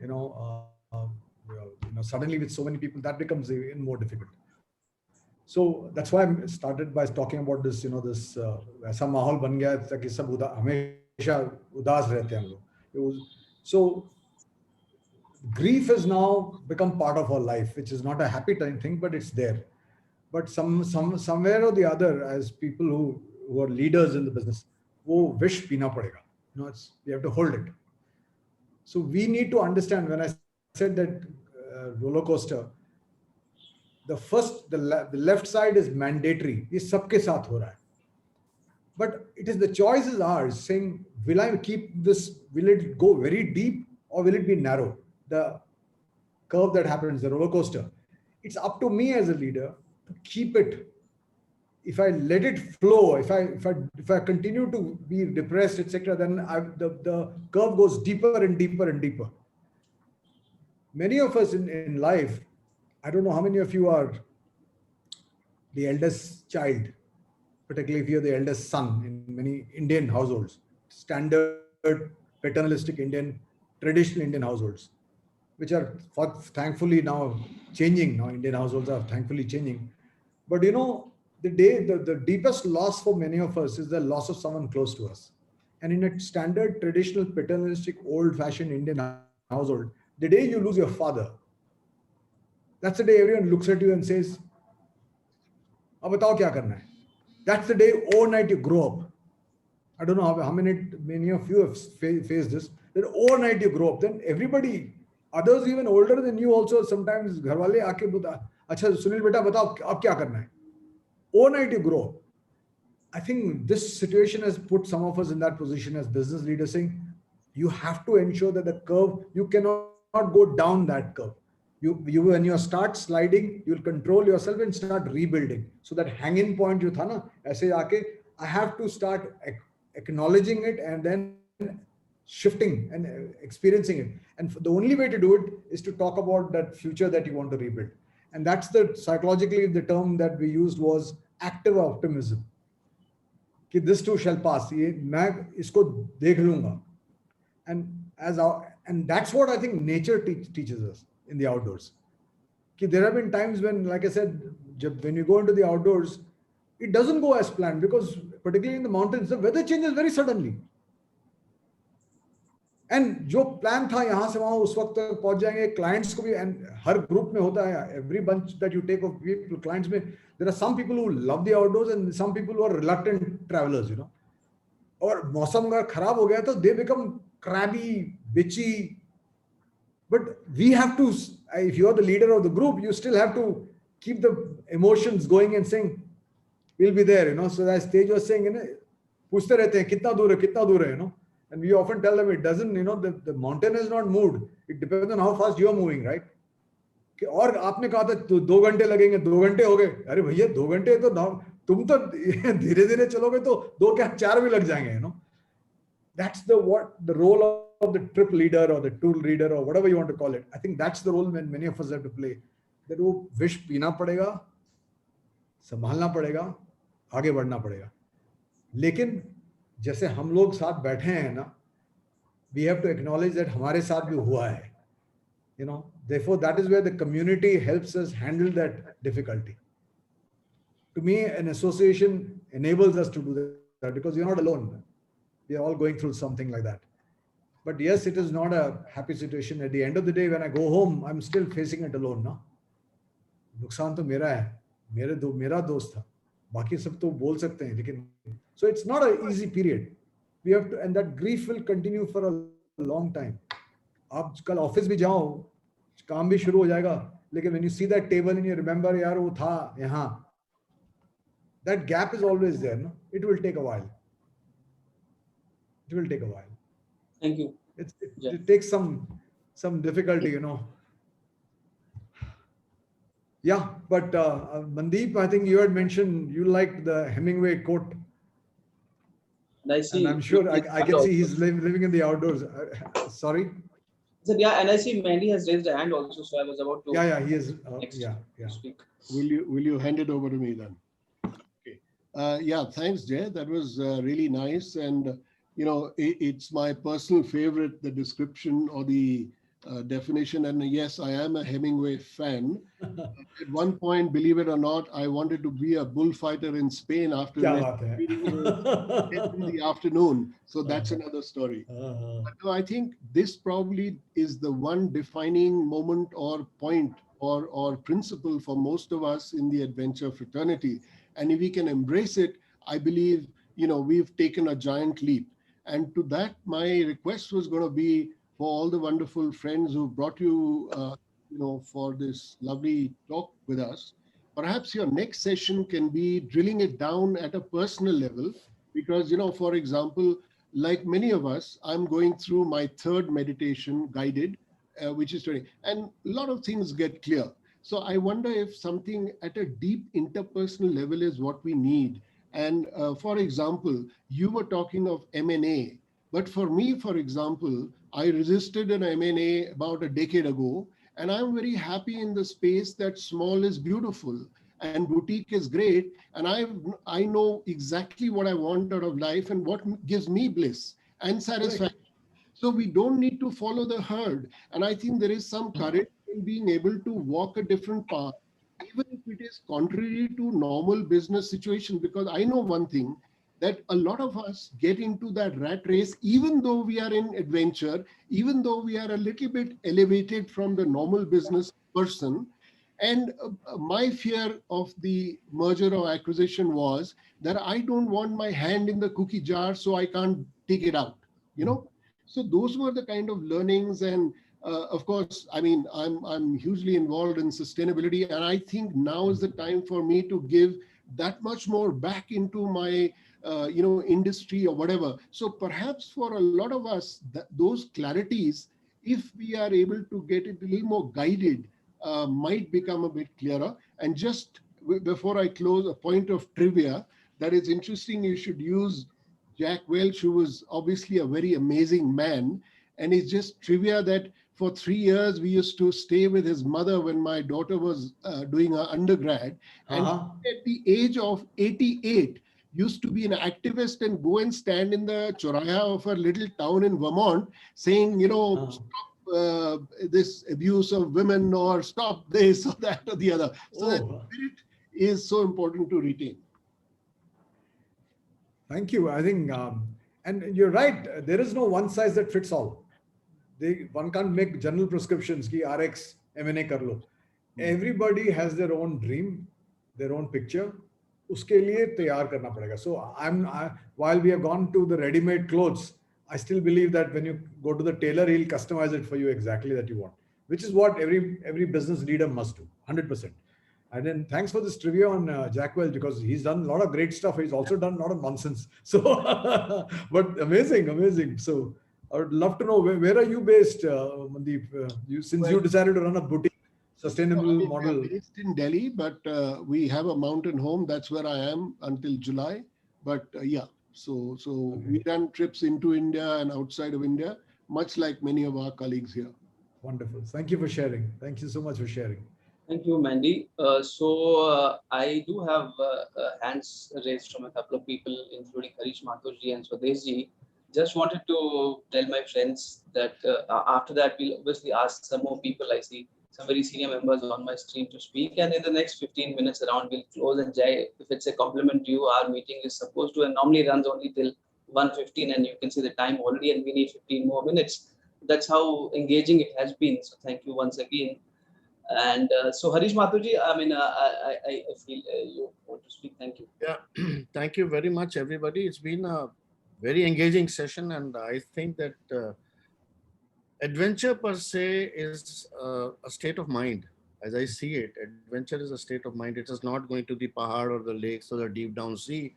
suddenly with so many people, that becomes even more difficult. So that's why I started by talking about this. This ऐसा माहौल बन गया था कि सब हमेशा उदास रहते हैं हम लोग. So grief has now become part of our life, which is not a happy thing, but it's there. But somewhere or the other, as people who are leaders in the business, wo wish pina padega. We have to hold it. So we need to understand, when I said that roller coaster, the left side is mandatory. Ye sabke saath ho raha hai. But it is the choice is ours, saying, will I keep this, will it go very deep or will it be narrow? The curve that happens, the roller coaster, it's up to me as a leader to keep it. If I let it flow, if I continue to be depressed, etc., then the curve goes deeper and deeper and deeper. Many of us in life, I don't know how many of you are the eldest child, particularly if you're the eldest son in many Indian households, standard paternalistic Indian, traditional Indian households, which are thankfully now changing. Now Indian households are thankfully changing. But the deepest loss for many of us is the loss of someone close to us. And in a standard, traditional, paternalistic, old-fashioned Indian household, the day you lose your father, that's the day everyone looks at you and says, "Ab batao kya karna hai?" That's the day overnight you grow up. I don't know how many of you have faced this. That overnight you grow up. Then everybody, others even older than you also, sometimes घर वाले आके बोलता, अच्छा सुनील बेटा बताओ अब क्या करना है? Overnight you grow. I think this situation has put some of us in that position as business leaders, saying you have to ensure that the curve, you cannot go down that curve. You when you start sliding, you'll control yourself and start rebuilding. So that hanging point you tha na, aise aake, I have to start acknowledging it and then shifting and experiencing it. And the only way to do it is to talk about that future that you want to rebuild. And that's psychologically the term that we used was active optimism. कि this too shall pass. मैं इसको देख लूंगा. And that's what I think nature teaches us in the outdoors. There have been times when, like I said, when you go into the outdoors, it doesn't go as planned, because particularly in the mountains, the weather changes very suddenly. And जो plan था यहाँ से वहाँ उस वक्त तक पहुँच जाएंगे, clients को भी, and हर group में होता है, every bunch that you take of people, clients में, there are some people who love the outdoors and some people who are reluctant travelers, you know. और मौसम अगर खराब हो गया तो they become crabby, bitchy. But we have to, if you are the leader of the group, you still have to keep the emotions going and saying, we'll be there, you know. So as Tej was saying, you know, पूछते रहते हैं कितना दूर है, you know. And we often tell them it doesn't, you know, the mountain is not moved. It depends on how fast you are moving, right? और आपने कहा था 2 घंटे लगेंगे, 2 घंटे हो गए. अरे भैया 2 घंटे तो तुम तो धीरे-धीरे चलोगे तो 2 क्या 4 भी लग जाएंगे, you know. That's the role of the trip leader or the tour leader or whatever you want to call it. I think that's the role when many of us have to play. That वो विष पीना पड़ेगा, संभालना पड़ेगा, आगे बढ़ना पड़ेगा. लेकिन जैसे हम लोग साथ बैठे हैं ना, we have to acknowledge that हमारे साथ भी हुआ है, you know. Therefore, that is where the community helps us handle that difficulty. To me, an association enables us to do that because you're not alone. We are all going through something like that. But yes, it is not a happy situation. At the end of the day, when I go home, I'm still facing it alone. No, नुकसान तो मेरा है, मेरा दोस्त था, बाकी सब तो बोल सकते हैं, लेकिन so it's not an easy period. We have to, and that grief will continue for a long time. आप कल ऑफिस भी जाओ, काम भी शुरू हो जाएगा, लेकिन when you see that table and you remember, यार वो था यहाँ, that gap is always there. No, it will take a while. It will take a while. Thank you. It takes some difficulty, you know. Yeah, but Mandeep, I think you had mentioned you liked the Hemingway quote. And I'm sure I can see he's living in the outdoors. Sorry? So, yeah, and I see Mandy has raised a hand also, so I was about to. Yeah, he is. Speak. Will you hand it over to me then? Okay. Yeah, thanks, Jay. That was really nice. And, you know, it's my personal favorite, the description or the definition. And yes, I am a Hemingway fan. At one point, believe it or not, I wanted to be a bullfighter in Spain after reading it in the afternoon. So that's another story. But no, I think this probably is the one defining moment or point or principle for most of us in the adventure fraternity. And if we can embrace it, I believe, you know, we've taken a giant leap. And to that, my request was going to be for all the wonderful friends who brought you, you know, for this lovely talk with us. Perhaps your next session can be drilling it down at a personal level, because, you know, for example, like many of us, I'm going through my 3rd meditation guided, which is 20, and a lot of things get clear. So I wonder if something at a deep interpersonal level is what we need. And for example, you were talking of M&A, but for me, for example, I resisted an M&A about a decade ago, and I'm very happy in the space that small is beautiful and boutique is great. And I know exactly what I want out of life and what gives me bliss and satisfaction. So we don't need to follow the herd. And I think there is some courage in being able to walk a different path, even if it is contrary to normal business situation. Because I know one thing, that a lot of us get into that rat race, even though we are in adventure, even though we are a little bit elevated from the normal business person. And my fear of the merger or acquisition was that I don't want my hand in the cookie jar, so I can't take it out, you know? So those were the kind of learnings. And of course, I mean, I'm hugely involved in sustainability, and I think now is the time for me to give that much more back into my you know, industry or whatever. So perhaps for a lot of us, those clarities, if we are able to get it a little more guided, might become a bit clearer. And just before I close, a point of trivia that is interesting, you should use Jack Welch, who was obviously a very amazing man. And it's just trivia that for 3 years, we used to stay with his mother when my daughter was doing her undergrad. And at the age of 88, used to be an activist and go and stand in the choraya of a little town in Vermont saying, stop this abuse of women or stop this or that or the other. So that spirit is so important to retain. Thank you. I think, and you're right, there is no one size that fits all. One can't make general prescriptions ki RX M&A kar lo. Everybody has their own dream, their own picture. Uske liye taiyar karna padega. So while we have gone to the ready-made clothes, I still believe that when you go to the tailor, he'll customize it for you exactly that you want, which is what every business leader must do, 100%. And then thanks for this trivia on Jack Welch, because he's done a lot of great stuff. He's also done a lot of nonsense. So, but amazing. So I would love to know, where are you based, Mandeep? Since you decided to run a boutique sustainable model. I'm based in Delhi, but we have a mountain home. That's where I am until July. But so we run trips into India and outside of India, much like many of our colleagues here. Wonderful. Thank you for sharing. Thank you so much for sharing. Thank you, Mandy. I do have hands raised from a couple of people, including Harish Mathurji and Swadeshji. Just wanted to tell my friends that after that, we'll obviously ask some more people. I see some very senior members on my screen to speak. And in the next 15 minutes around, we'll close. And Jai, if it's a compliment to you, our meeting is supposed to and normally runs only till 1:15. And you can see the time already, and we need 15 more minutes. That's how engaging it has been. So thank you once again. And so Harish Mathurji, I mean, I feel you want to speak. Thank you. Yeah, thank you very much, everybody. It's been a very engaging session, and I think that adventure per se is a state of mind. As I see it, adventure is a state of mind. It is not going to the pahad or the lakes or the deep down sea.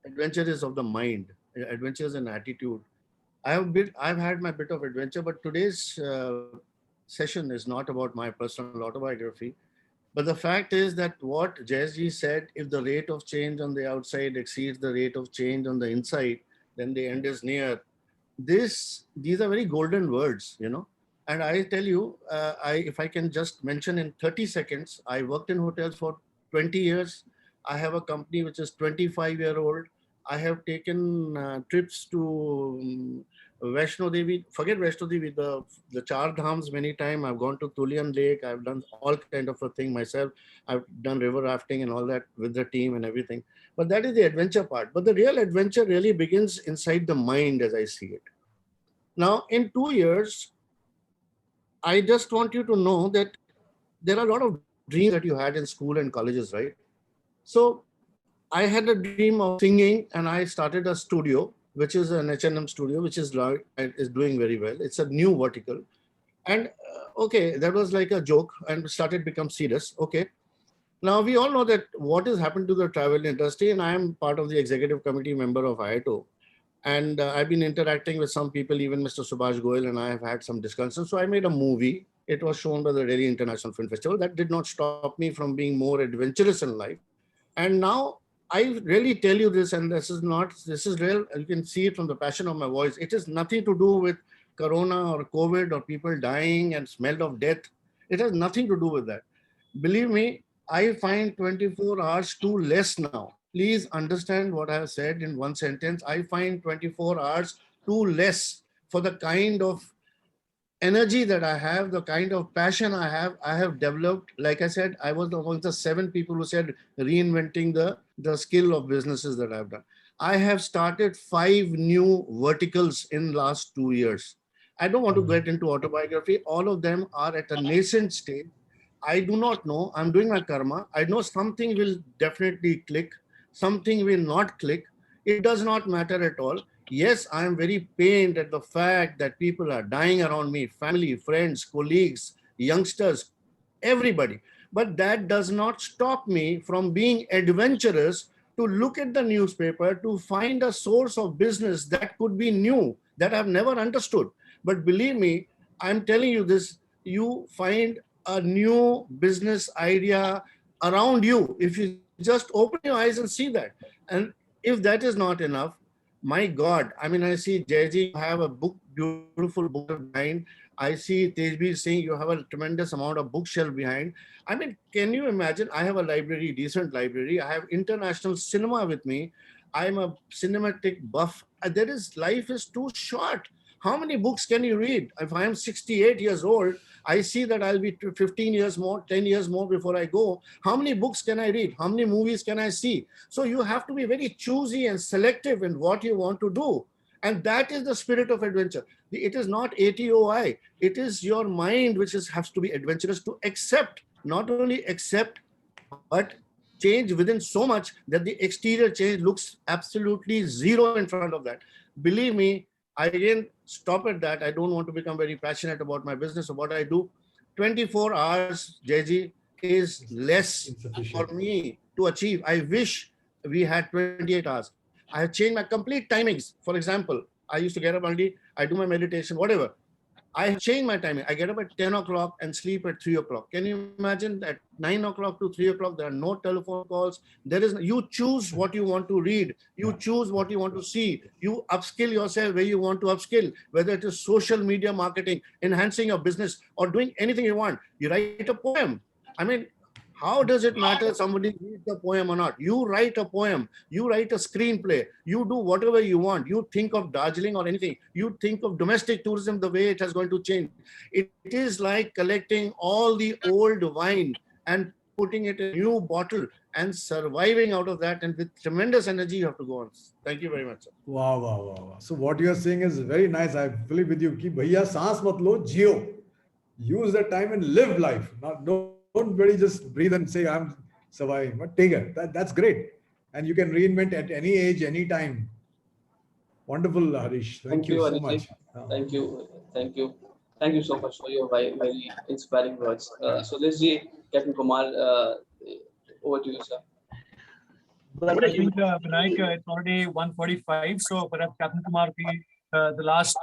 Adventure is of the mind. Adventure is an attitude. I've had my bit of adventure, but today's session is not about my personal autobiography. But the fact is that what Jayesh said, if the rate of change on the outside exceeds the rate of change on the inside, then the end is near. These are very golden words, And I tell you, if I can just mention in 30 seconds, I worked in hotels for 20 years. I have a company which is 25-year-old. I have taken trips to Vaishno Devi, forget Vaishno Devi, the Char Dhams many times. I've gone to Tulian Lake. I've done all kind of a thing myself. I've done river rafting and all that with the team and everything. But that is the adventure part. But the real adventure really begins inside the mind as I see it. Now, in 2 years, I just want you to know that there are a lot of dreams that you had in school and colleges, right? So I had a dream of singing, and I started a studio, which is an H&M studio, which is doing very well. It's a new vertical. And okay, that was like a joke and started become serious. Okay. Now we all know that what has happened to the travel industry, and I am part of the executive committee member of ATOAI. And I've been interacting with some people, even Mr. Subhash Goyal, and I have had some discussions. So I made a movie. It was shown by the Delhi International Film Festival. That did not stop me from being more adventurous in life. And now I really tell you this, and this is real. You can see it from the passion of my voice. It has nothing to do with Corona or COVID or people dying and smell of death. It has nothing to do with that. Believe me, I find 24 hours too less now. Please understand what I have said in one sentence. I find 24 hours too less for the kind of energy that I have, the kind of passion I have developed. Like I said, I was among the 7 people who said reinventing the skill of businesses that I've done. I have started 5 new verticals in last 2 years. I don't want to get into autobiography. All of them are at a nascent stage. I do not know. I'm doing my karma. I know something will definitely click. Something will not click. It does not matter at all. Yes, I am very pained at the fact that people are dying around me, family, friends, colleagues, youngsters, everybody. But that does not stop me from being adventurous to look at the newspaper, to find a source of business that could be new, that I've never understood. But believe me, I'm telling you this, you find a new business idea around you if you just open your eyes and see that. And if that is not enough, My God, I mean, I see Jayji, you have a beautiful bookshelf behind. I see Tejbir saying you have a tremendous amount of bookshelf behind. I mean, can you imagine? I have a library, decent library. I have international cinema with me. I'm a cinematic buff. Life is too short. How many books can you read? If I am 68 years old, I see that I'll be 15 years more, 10 years more before I go. How many books can I read? How many movies can I see? So you have to be very choosy and selective in what you want to do. And that is the spirit of adventure. It is not ATOI. It is your mind which has to be adventurous to accept, not only accept, but change within so much that the exterior change looks absolutely zero in front of that. Believe me, I again stop at that. I don't want to become very passionate about my business or what I do. 24 hours, JG, is less for me to achieve. I wish we had 28 hours. I have changed my complete timings. For example, I used to get up early, I do my meditation, whatever. I have changed my timing. I get up at 10 o'clock and sleep at 3 o'clock. Can you imagine at 9 o'clock to 3 o'clock, there are no telephone calls. You choose what you want to read. You choose what you want to see. You upskill yourself where you want to upskill, whether it is social media marketing, enhancing your business, or doing anything you want. You write a poem. I mean, how does it matter somebody reads the poem or not? You write a poem, you write a screenplay, you do whatever you want. You think of Darjeeling or anything. You think of domestic tourism, the way it has going to change. It is like collecting all the old wine and putting it in a new bottle and surviving out of that. And with tremendous energy, you have to go on. Thank you very much, sir. Wow, wow, wow, wow. So what you are saying is very nice. I fully with you. Ki bhaiya saans mat lo, jiyo. Use the time and live life. Not don't really just breathe and say I'm surviving. But take it. That's great. And you can reinvent at any age, any time. Wonderful, Harish. Thank you so Harish. much. Thank you. Thank you. Thank you so much for your very inspiring words. So let's see, Captain Kumar, over to you, sir. Well, I think, Vinayak, it's already 1:45, so perhaps Captain Kumar be the last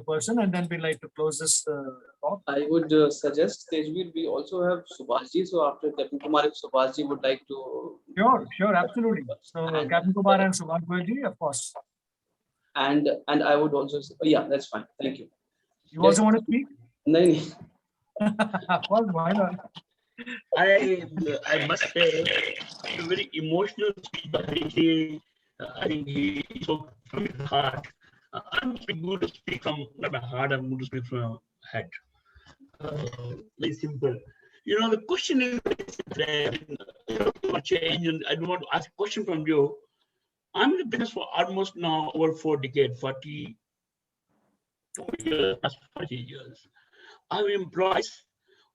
person, and then we'd like to close this talk. I would suggest, Tejveer, we also have Subhashji. So after Captain Kumar, if Subhashji would like to... Sure, absolutely. So Captain Kumar and Subhashji, of course. And I would also say, yeah, that's fine. Thank you. You also want to speak? No. Of course, why not? I must say, a very emotional speech by Harish. I think he spoke from his heart. I'm going to speak from my heart. I'm going to speak from my head. Very simple. The question is change, and I don't want to ask a question from you. I'm in the business for almost now over 4 decades, 40 years, past 40 years. I have employees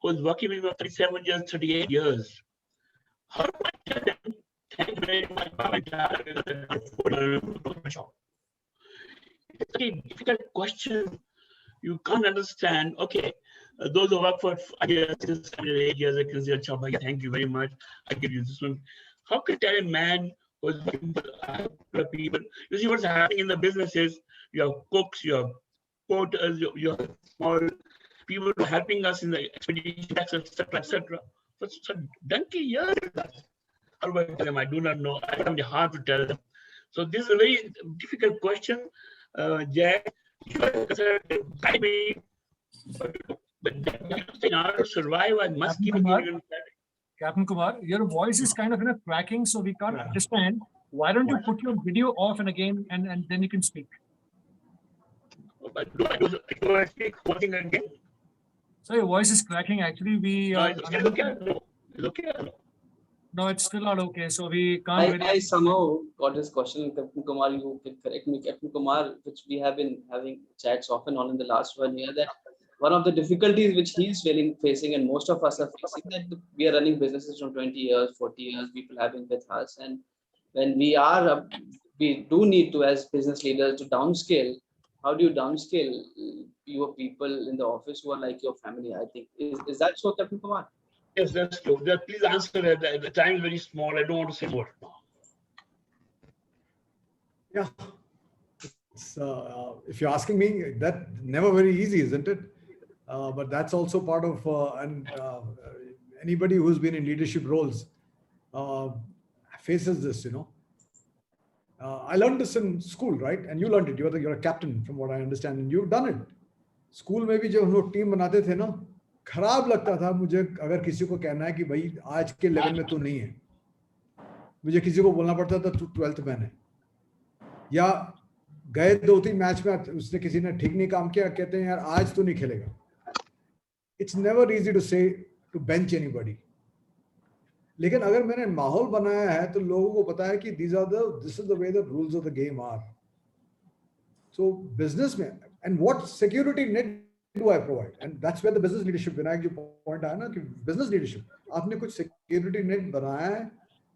who is working with me for 37 years, 38 years. How do I tell them, thank you very much, it's a very difficult question. You can't understand. Okay, those who work for 5 years, 7 or 8 years, I can say, thank you very much. I give you this one. How can I tell a man who is working for people? You see what's happening in the businesses. You have cooks, you have porters, you have small people helping us in the expedition, etc., etc. For donkey years. How do I tell them? I do not know. I find it hard to tell them. So this is a very difficult question, Jay. You are guide me, but in order to survive, I must keep giving. Captain Kumar, your voice is kind of cracking, so we can't understand. Why don't you put your video off and again, and then you can speak. But do I speak one thing again? So your voice is cracking. Actually, we it's okay. No, it's still not okay. So we can't. I somehow got this question, Captain Kumar. You can correct me, Captain Kumar, which we have been having chats off and on in the last 1 year. That one of the difficulties which he's facing, and most of us are facing, that we are running businesses from 20 years, 40 years. People have been with us, and when we do need to, as business leaders, to downscale. How do you downscale your people in the office who are like your family? I think is that so, Captain Kumar? Yes, that's true. Please answer that. The time is very small. I don't want to say more. Yeah. If you're asking me, that never very easy, isn't it? But that's also part of anybody who's been in leadership roles faces this, I learned this in school, right? And you learned it. You're a captain, from what I understand, and you've done it. School में भी जब हम लोग team बनाते थे ना, खराब लगता था मुझे अगर किसी को कहना है कि भाई आज के लेवल में तू नहीं है. मुझे किसी को बोलना पड़ता था तू 12th मैन है. या गए 2-3 मैच में उसने किसी ने ठीक नहीं काम किया, कहते हैं यार आज तू नहीं खेलेगा. It's never easy to say to bench anybody. लेकिन अगर मैंने माहौल बनाया है तो लोगों को पता है कि this is the way the rules of the game are. So business में, and what security net do I provide? And that's where the business leadership, Vinayak जो point आया ना कि business leadership, आपने कुछ security net बनाया है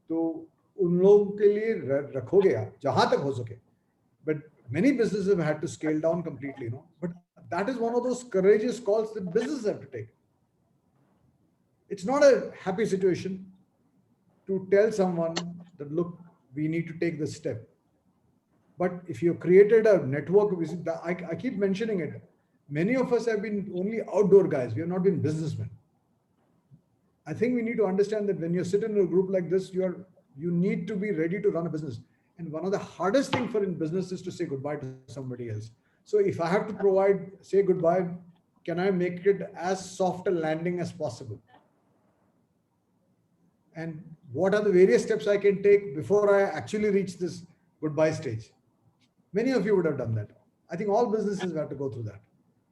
तो उन लोगों के लिए रखोगे आप जहां तक हो सके. But many businesses have had to scale down completely, no? But that is one of those courageous calls that businesses have to take. It's not a happy situation to tell someone that, look, we need to take this step. But if you've created a network, I keep mentioning it. Many of us have been only outdoor guys. We have not been businessmen. I think we need to understand that when you sit in a group like this, you need to be ready to run a business. And one of the hardest things for in business is to say goodbye to somebody else. So if I have to say goodbye, can I make it as soft a landing as possible? And what are the various steps I can take before I actually reach this goodbye stage? Many of you would have done that. I think all businesses have to go through that.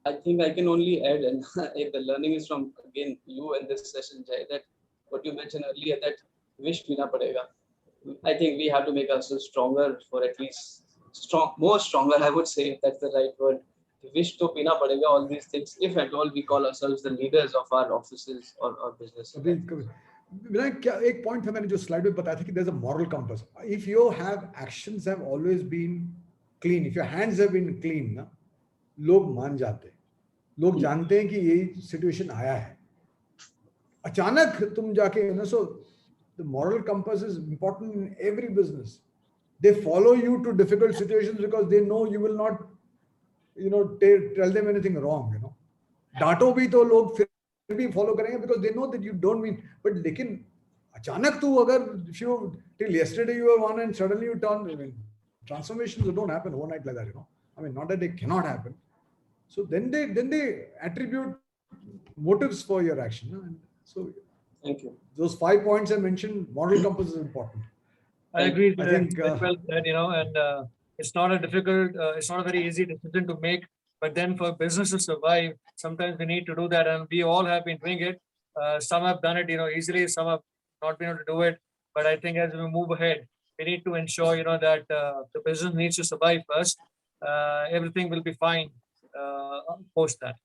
I think I can only add, and if the learning is from, again, you and this session, Jay, that what you mentioned earlier, that wish pina padega. I think we have to make ourselves stronger, for at least more stronger, I would say, if that's the right word. Wish to pina padega, all these things, if at all we call ourselves the leaders of our offices or business. एक point था मैंने जो slide में बताया था कि there's a moral compass. If your actions have always been clean, if your hands have been clean, ना, लोग मान जाते हैं. लोग जानते हैं कि ये situation आया है. अचानक तुम जाके, so the moral compass is important in every business. They follow you to difficult situations because they know you will not, tell them anything wrong. डांटो भी तो लोग फिर भी follow करेंगे because they know that you don't mean. But लेकिन अचानक तू अगर till yesterday you were one and suddenly you turn, transformations don't happen overnight like that. I mean, not that they cannot happen. So then they attribute motives for your action. And so thank you. Those 5 points I mentioned, moral compass is important. I agree. I think well said, and it's not a difficult, it's not a very easy decision to make. But then for business to survive, sometimes we need to do that, and we all have been doing it. Some have done it, easily. Some have not been able to do it. But I think as we move ahead, we need to ensure, that the business needs to survive first. Everything will be fine post that.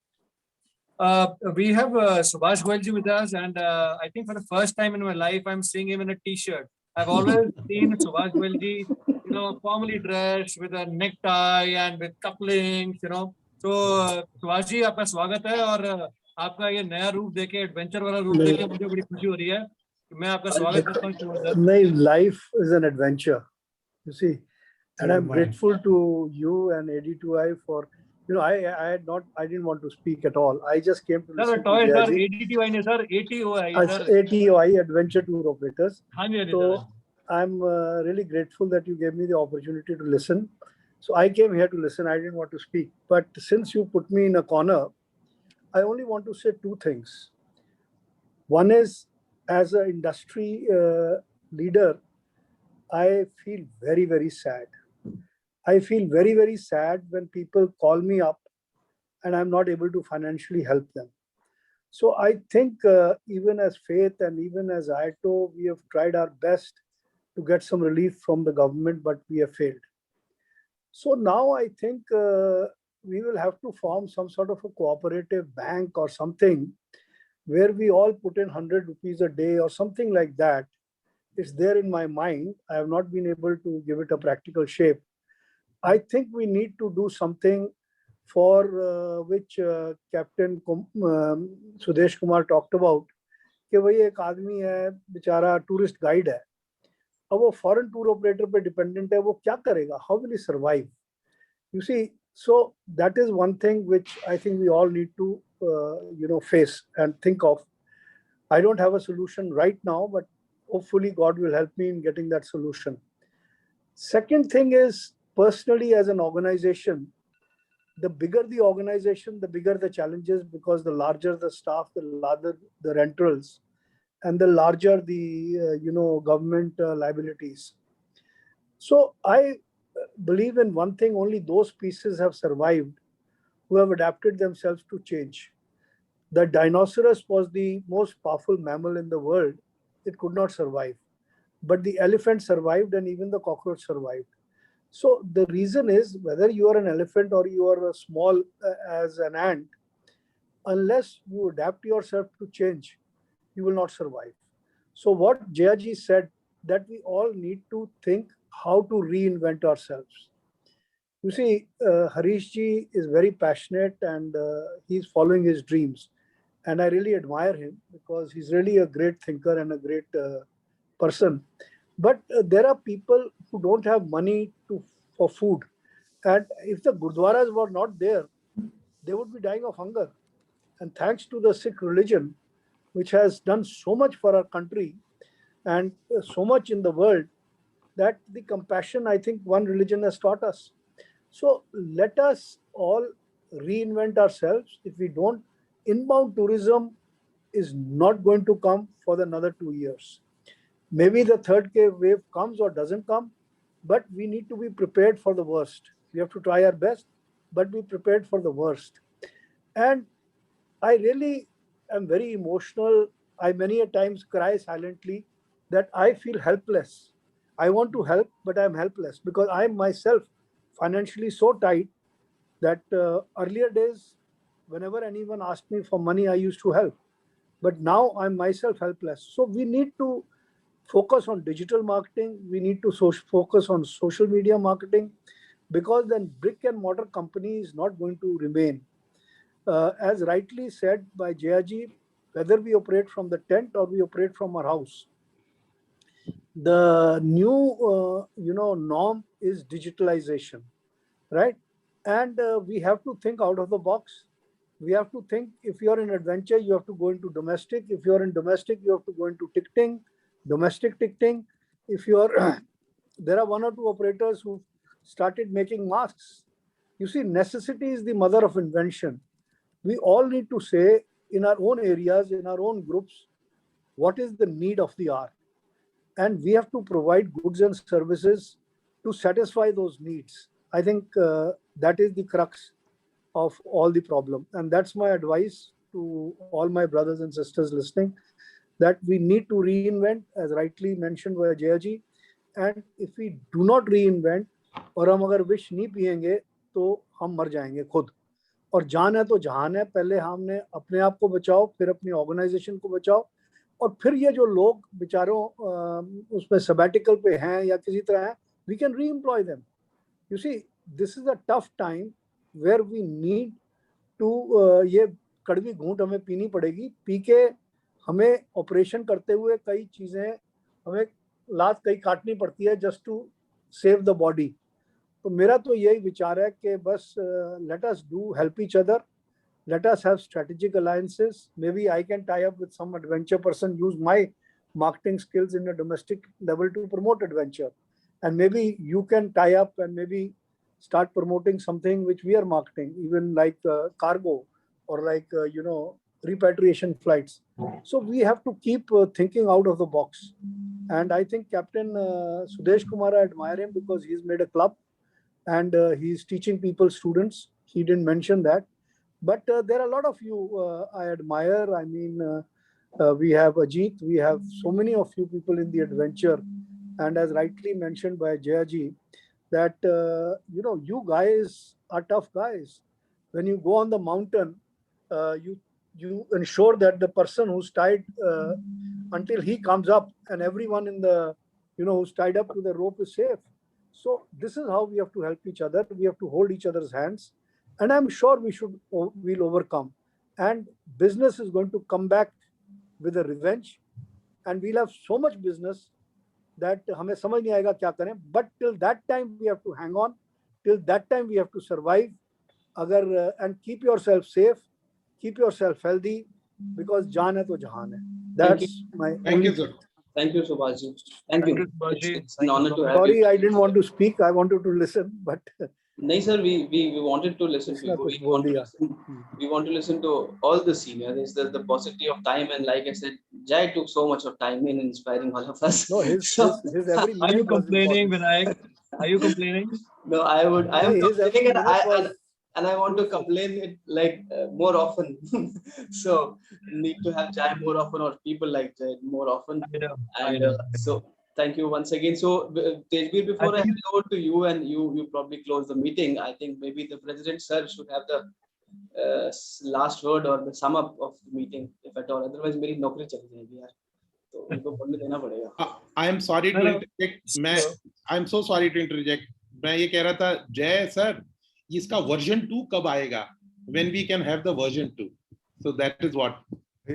We have Subhash Goelji with us, and I think for the first time in my life, I'm seeing him in a T-shirt. I've always seen Subhash Goelji, formally dressed with a necktie and with couplings, So Subhash ji, आपका स्वागत है और आपका ये नया रूप देखे, adventure वाला रूप देखे मुझे बड़ी खुशी हो रही है. मैं आपका स्वागत करता हूँ. नहीं, life is an adventure, you see, and I'm grateful to you and ATOAI for. I didn't want to speak at all. I just came to listen to ATOAI, sir, ATOAI नहीं sir, ATOAI. ATOAI, Adventure Tour Operators. So I'm really grateful that you gave me the opportunity to listen. So I came here to listen. I didn't want to speak. But since you put me in a corner, I only want to say 2 things. One is, as an industry leader, I feel very, very sad. I feel very, very sad when people call me up and I'm not able to financially help them. So I think even as Faith and even as ATO, we have tried our best to get some relief from the government, but we have failed. So now I think we will have to form some sort of a cooperative bank or something where we all put in 100 rupees a day or something like that. It's there in my mind. I have not been able to give it a practical shape. I think we need to do something for which Captain Sudesh Kumar talked about. कि भाई एक आदमी है बेचारा tourist guide है, अब वो foreign tour operator पे डिपेंडेंट है, वो क्या करेगा? How will he survive? You see, so that is one thing which I think we all need to face and think of. I don't have a solution right now, but hopefully God will help me in getting that solution. Second thing is, personally as an organization, the bigger the organization, the bigger the challenges, because the larger the staff, the larger the rentals, and the larger the government liabilities. So I believe in one thing: only those pieces have survived who have adapted themselves to change. The rhinoceros was the most powerful mammal in the world. It could not survive, but the elephant survived, and even the cockroach survived. So the reason is, whether you are an elephant or you are a small as an ant, unless you adapt yourself to change, you will not survive. So what Jayaji said, that we all need to think how to reinvent ourselves. You see, Harish ji is very passionate, and he's following his dreams. And I really admire him, because he's really a great thinker and a great person. But there are people who don't have money for food. And if the gurdwaras were not there, they would be dying of hunger. And thanks to the Sikh religion, which has done so much for our country and so much in the world, that the compassion, I think, one religion has taught us. So let us all reinvent ourselves. If we don't, inbound tourism is not going to come for another 2 years. Maybe the third wave comes or doesn't come, but we need to be prepared for the worst. We have to try our best, but be prepared for the worst. And I really am very emotional. I many a times cry silently, that I feel helpless. I want to help, but I'm helpless, because I'm myself financially so tight that earlier days, whenever anyone asked me for money, I used to help. But now I'm myself helpless. So we need to focus on digital marketing. We need to focus on social media marketing, because then brick and mortar company is not going to remain. As rightly said by Jayaji, whether we operate from the tent or we operate from our house, the new norm is digitalization, right? And we have to think out of the box. We have to think, if you're in adventure, you have to go into domestic. If you're in domestic, you have to go into ticketing, domestic ticketing. If you're there are one or two operators who started making masks. You see, necessity is the mother of invention. We all need to say, in our own areas, in our own groups, what is the need of the hour, and we have to provide goods and services to satisfy those needs. I think that is the crux of all the problem, and that's my advice to all my brothers and sisters listening, that we need to reinvent, as rightly mentioned by Jayaji. And if we do not reinvent, और हम अगर विष नहीं पिएंगे, तो हम मर जाएंगे खुद. और जान है तो जहान है. पहले हमने अपने आप को बचाओ, फिर अपनी ऑर्गेनाइजेशन को बचाओ, और फिर ये जो लोग बेचारों उसमें सबैटिकल पे हैं या किसी तरह हैं, we can re-employ them. You see, this is a tough time where we need to ये कड़वी घूंट हमें पीनी पड़ेगी. पी के हमें ऑपरेशन करते हुए कई चीजें, हमें लात कई काटनी पड़ती है just to save the body. तो मेरा तो यही विचार है कि बस let us do help each other. Let us have strategic alliances. Maybe I can tie up with some adventure person, use my marketing skills in a domestic level to promote adventure. And maybe you can tie up and maybe start promoting something which we are marketing, even like cargo or like, repatriation flights. So we have to keep thinking out of the box. And I think Captain Sudesh Kumar, I admire him because he's made a club and he's teaching people, students. He didn't mention that. But there are a lot of you I admire. I mean, we have Ajit, we have so many of you people in the adventure. And as rightly mentioned by Jayaji, that, you guys are tough guys. When you go on the mountain, you ensure that the person who's tied until he comes up, and everyone in the, who's tied up to the rope is safe. So this is how we have to help each other. We have to hold each other's hands. And I'm sure we'll overcome. And business is going to come back with a revenge. And we'll have so much business that हमें समझ नहीं आएगा क्या करें. But till that time, we have to hang on. Till that time, we have to survive. And keep yourself safe. Keep yourself healthy. Because जान है तो जहान है. That's my. Thank you, sir. Thank you, Subhashji. Thank you. It's an honor to have Sorry, you. I didn't want to speak. I wanted to listen, but No, sir, we wanted to listen to you. We want to listen to all the seniors. It's the paucity of time, and like I said, Jai took so much of time in inspiring all of us. no, his every Are you minute was complaining, important. Vinayak? Are you complaining? No, I am His every complaining, minute was and I want to complain it like more often. So need to have Jai more often, or people like Jai more often. I know. So thank you once again. So Tejbir, before I hand over to you, and you probably close the meeting, I think maybe the president sir should have the last word or the sum up of the meeting, if at all. Otherwise, मेरी नौकरी चली जाएगी यार. तो उनको बोलने देना पड़ेगा. I am sorry to interject. I am so sorry to interject. मैं ये कह रहा था जय सर, इसका version 2 कब आएगा? When we can have the version 2. So that is what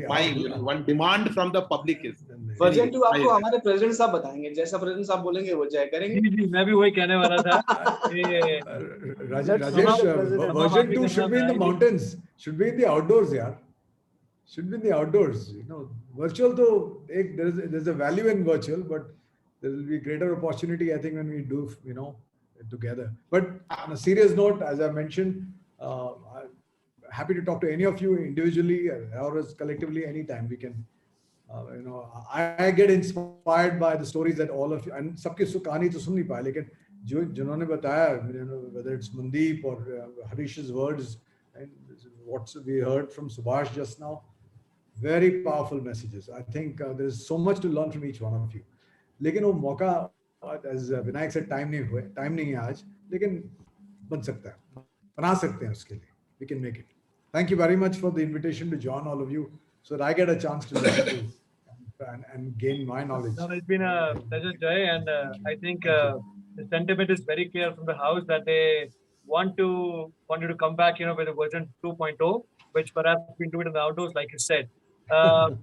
my one demand from the public is. Version 2 आपको हमारे प्रेसिडेंट साहब बताएंगे. जैसा प्रेसिडेंट साहब बोलेंगे वो जय करेंगे. जी, मैं भी वही कहने वाला था. Rajesh, version 2 should be in the mountains. Should be in the outdoors, yeah. Should be in the outdoors. You know, virtual though, there's a value in virtual, but there will be greater opportunity, I think, when we do, you know, together. But on a serious note, as I mentioned, I'm happy to talk to any of you individually or as collectively anytime. We can, you know, I get inspired by the stories that all of you, and सबकी कहानी तो सुन नहीं पाए, लेकिन जिन्होंने बताया, you know, whether it's Mandeep or Harish's words and what we heard from Subhash just now, very powerful messages. I think there is so much to learn from each one of you. लेकिन वो मौका, as Vinayak said, time नहीं है आज, लेकिन बन सकता है, बना सकते हैं उसके लिए. We can make it. Thank you very much for the invitation to join all of you, so that I get a chance to listen to and gain my knowledge. No, it's been a pleasure, Jay, and I think the sentiment is very clear from the House that they wanted to come back, you know, with a version 2.0, which perhaps we can do it in the outdoors, like you said.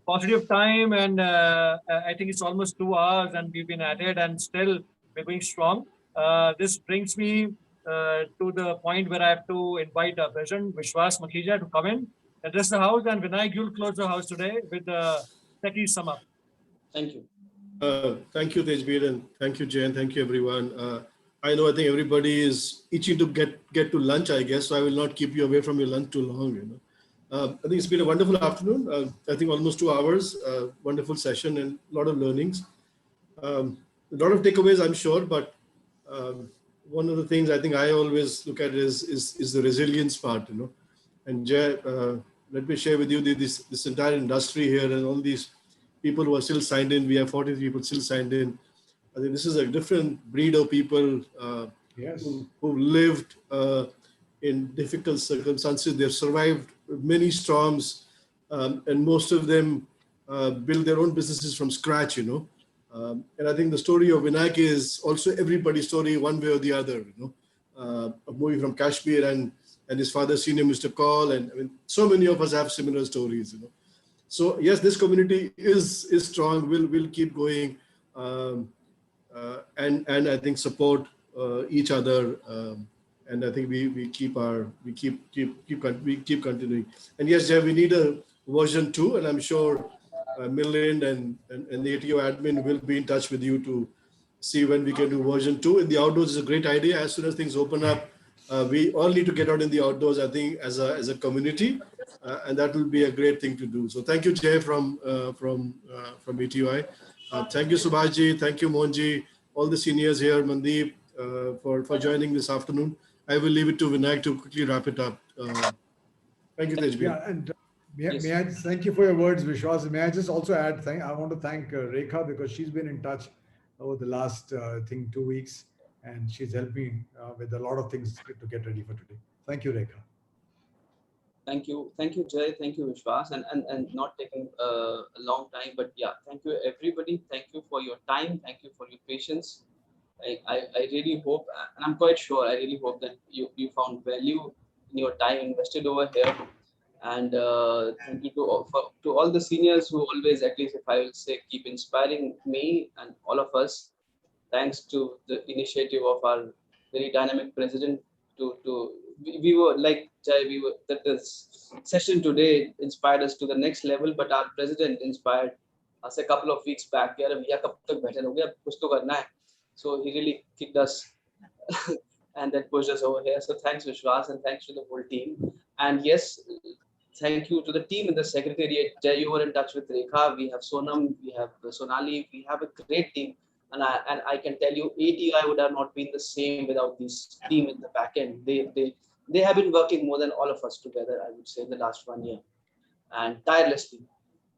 Paucity of time, and I think it's almost 2 hours, and we've been at it, and still we're going strong. This brings me to the point where I have to invite our President Vishwas Makhija to come in, address the House, and Vinayak, you'll close the House today with the techie sum up. Thank you. Thank you, Tejbir, and thank you, Jay, and thank you, everyone. I think everybody is itching to get to lunch, I guess, so I will not keep you away from your lunch too long. You know, I think it's been a wonderful afternoon. I think almost 2 hours, wonderful session, and a lot of learnings. A lot of takeaways, I'm sure, but one of the things I think I always look at is the resilience part. You know, and Jay, let me share with you this entire industry here and all these people who are still signed in. We have 40 people still signed in. I think this is a different breed of people who lived in difficult circumstances. They've survived many storms, and most of them build their own businesses from scratch, you know. And I think the story of Vinayak is also everybody's story, one way or the other, you know. A movie from Kashmir and his father, senior Mr. Kaul, and I mean, so many of us have similar stories, you know. So yes, this community is strong. We'll keep going, and I think support each other, and I think we keep continuing. And yes, Jay, we need a version 2, and I'm sure Milind and the ATO admin will be in touch with you to see when we can do version 2. In the outdoors is a great idea. As soon as things open up, we all need to get out in the outdoors, I think, as a community, and that will be a great thing to do. So thank you, Jay, from ATOI. Thank you, Subhashji. Thank you, Mohanji, all the seniors here, Mandeep, for joining this afternoon. I will leave it to Vinayak to quickly wrap it up. Thank you, Tejbir. Yeah, and may I just thank you for your words, Vishwas. May I just also add, I want to thank Rekha, because she's been in touch over the last, I think, 2 weeks, and she's helped me with a lot of things to get ready for today. Thank you, Rekha. Thank you, Jay. Thank you, Vishwas, and not taking a long time, but yeah, thank you, everybody. Thank you for your time. Thank you for your patience. I really hope, and I'm quite sure, I really hope that you found value in your time invested over here. And thank you to all the seniors who always, at least if I will say, keep inspiring me and all of us. Thanks to the initiative of our very dynamic president. We were like Jai, that this session today inspired us to the next level, but our president inspired a couple of weeks back. यार भैया कब तक बैठे रहोगे, अब कुछ तो करना है. So he really kicked us and then pushed us over here. So thanks Vishwas and thanks to the whole team. And yes, thank you to the team in the secretariat. Jay, you were in touch with Rekha. We have Sonam, we have Sonali. We have a great team. And I can tell you, ATOI would have not been the same without this team in the back end. They have been working more than all of us together, I would say, in the last 1 year, and tirelessly.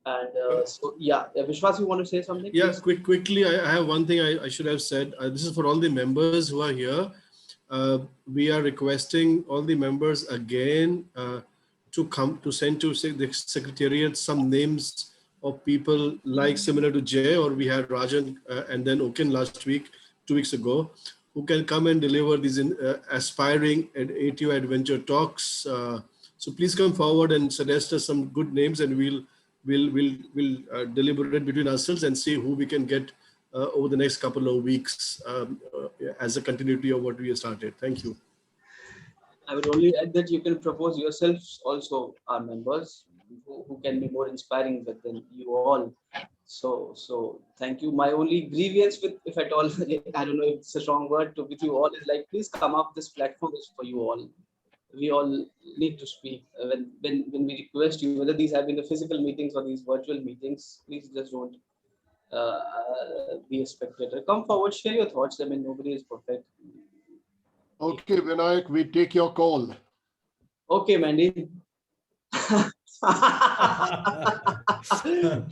And so, yeah, Vishwas, you want to say something? Yeah, quickly, I have one thing I should have said. This is for all the members who are here. We are requesting all the members again to come to send to the secretariat some names of people like similar to Jay, or we had Rajan and then Oken last week, 2 weeks ago, who can come and deliver these aspiring ATOI adventure talks. So please come forward and suggest us some good names, and we'll deliberate between ourselves and see who we can get over the next couple of weeks as a continuity of what we have started. Thank you. I would only add that you can propose yourselves also, our members, who can be more inspiring than you all. So thank you. My only grievance with, if at all, I don't know if it's a strong word, with you all is like, please come up. This platform is for you all. We all need to speak. When we request you, whether these have been the physical meetings or these virtual meetings, please just don't be a spectator. Come forward, share your thoughts. I mean, nobody is perfect. Okay, Vinayak, we take your call. Okay, Mandy.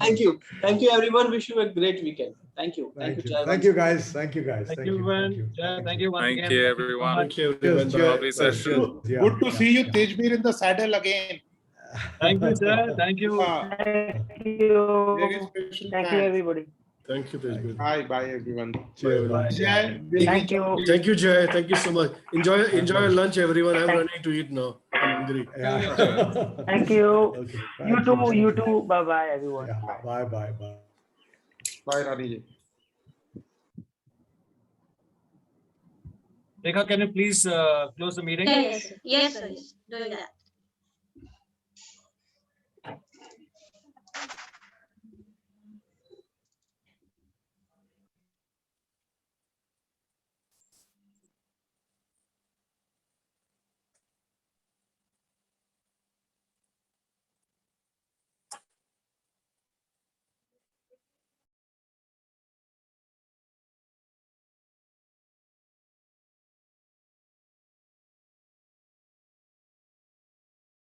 Thank you. Thank you, everyone. Wish you a great weekend. Thank you. Thank you, guys. Thank you, guys. Thank you, everyone. Thank you once again. Thank you, everyone. Thank you, everyone. Lovely session. Good to see you, Tejbir, in the saddle again. Thank you, sir. Thank you. Thank you. Very special Thank you, everybody. Thank you, Tejbir. Bye, everyone. Bye. Jai, Thank you. Thank you, Jay. Thank you so much. Enjoy your lunch, everyone. I'm running to eat now. I'm hungry. Thank you. Okay. You too. Bye-bye, everyone. Yeah. Bye. Bye, Rani. Rekha, can you please close the meeting? Yes, sir. Yes, sir. Doing that.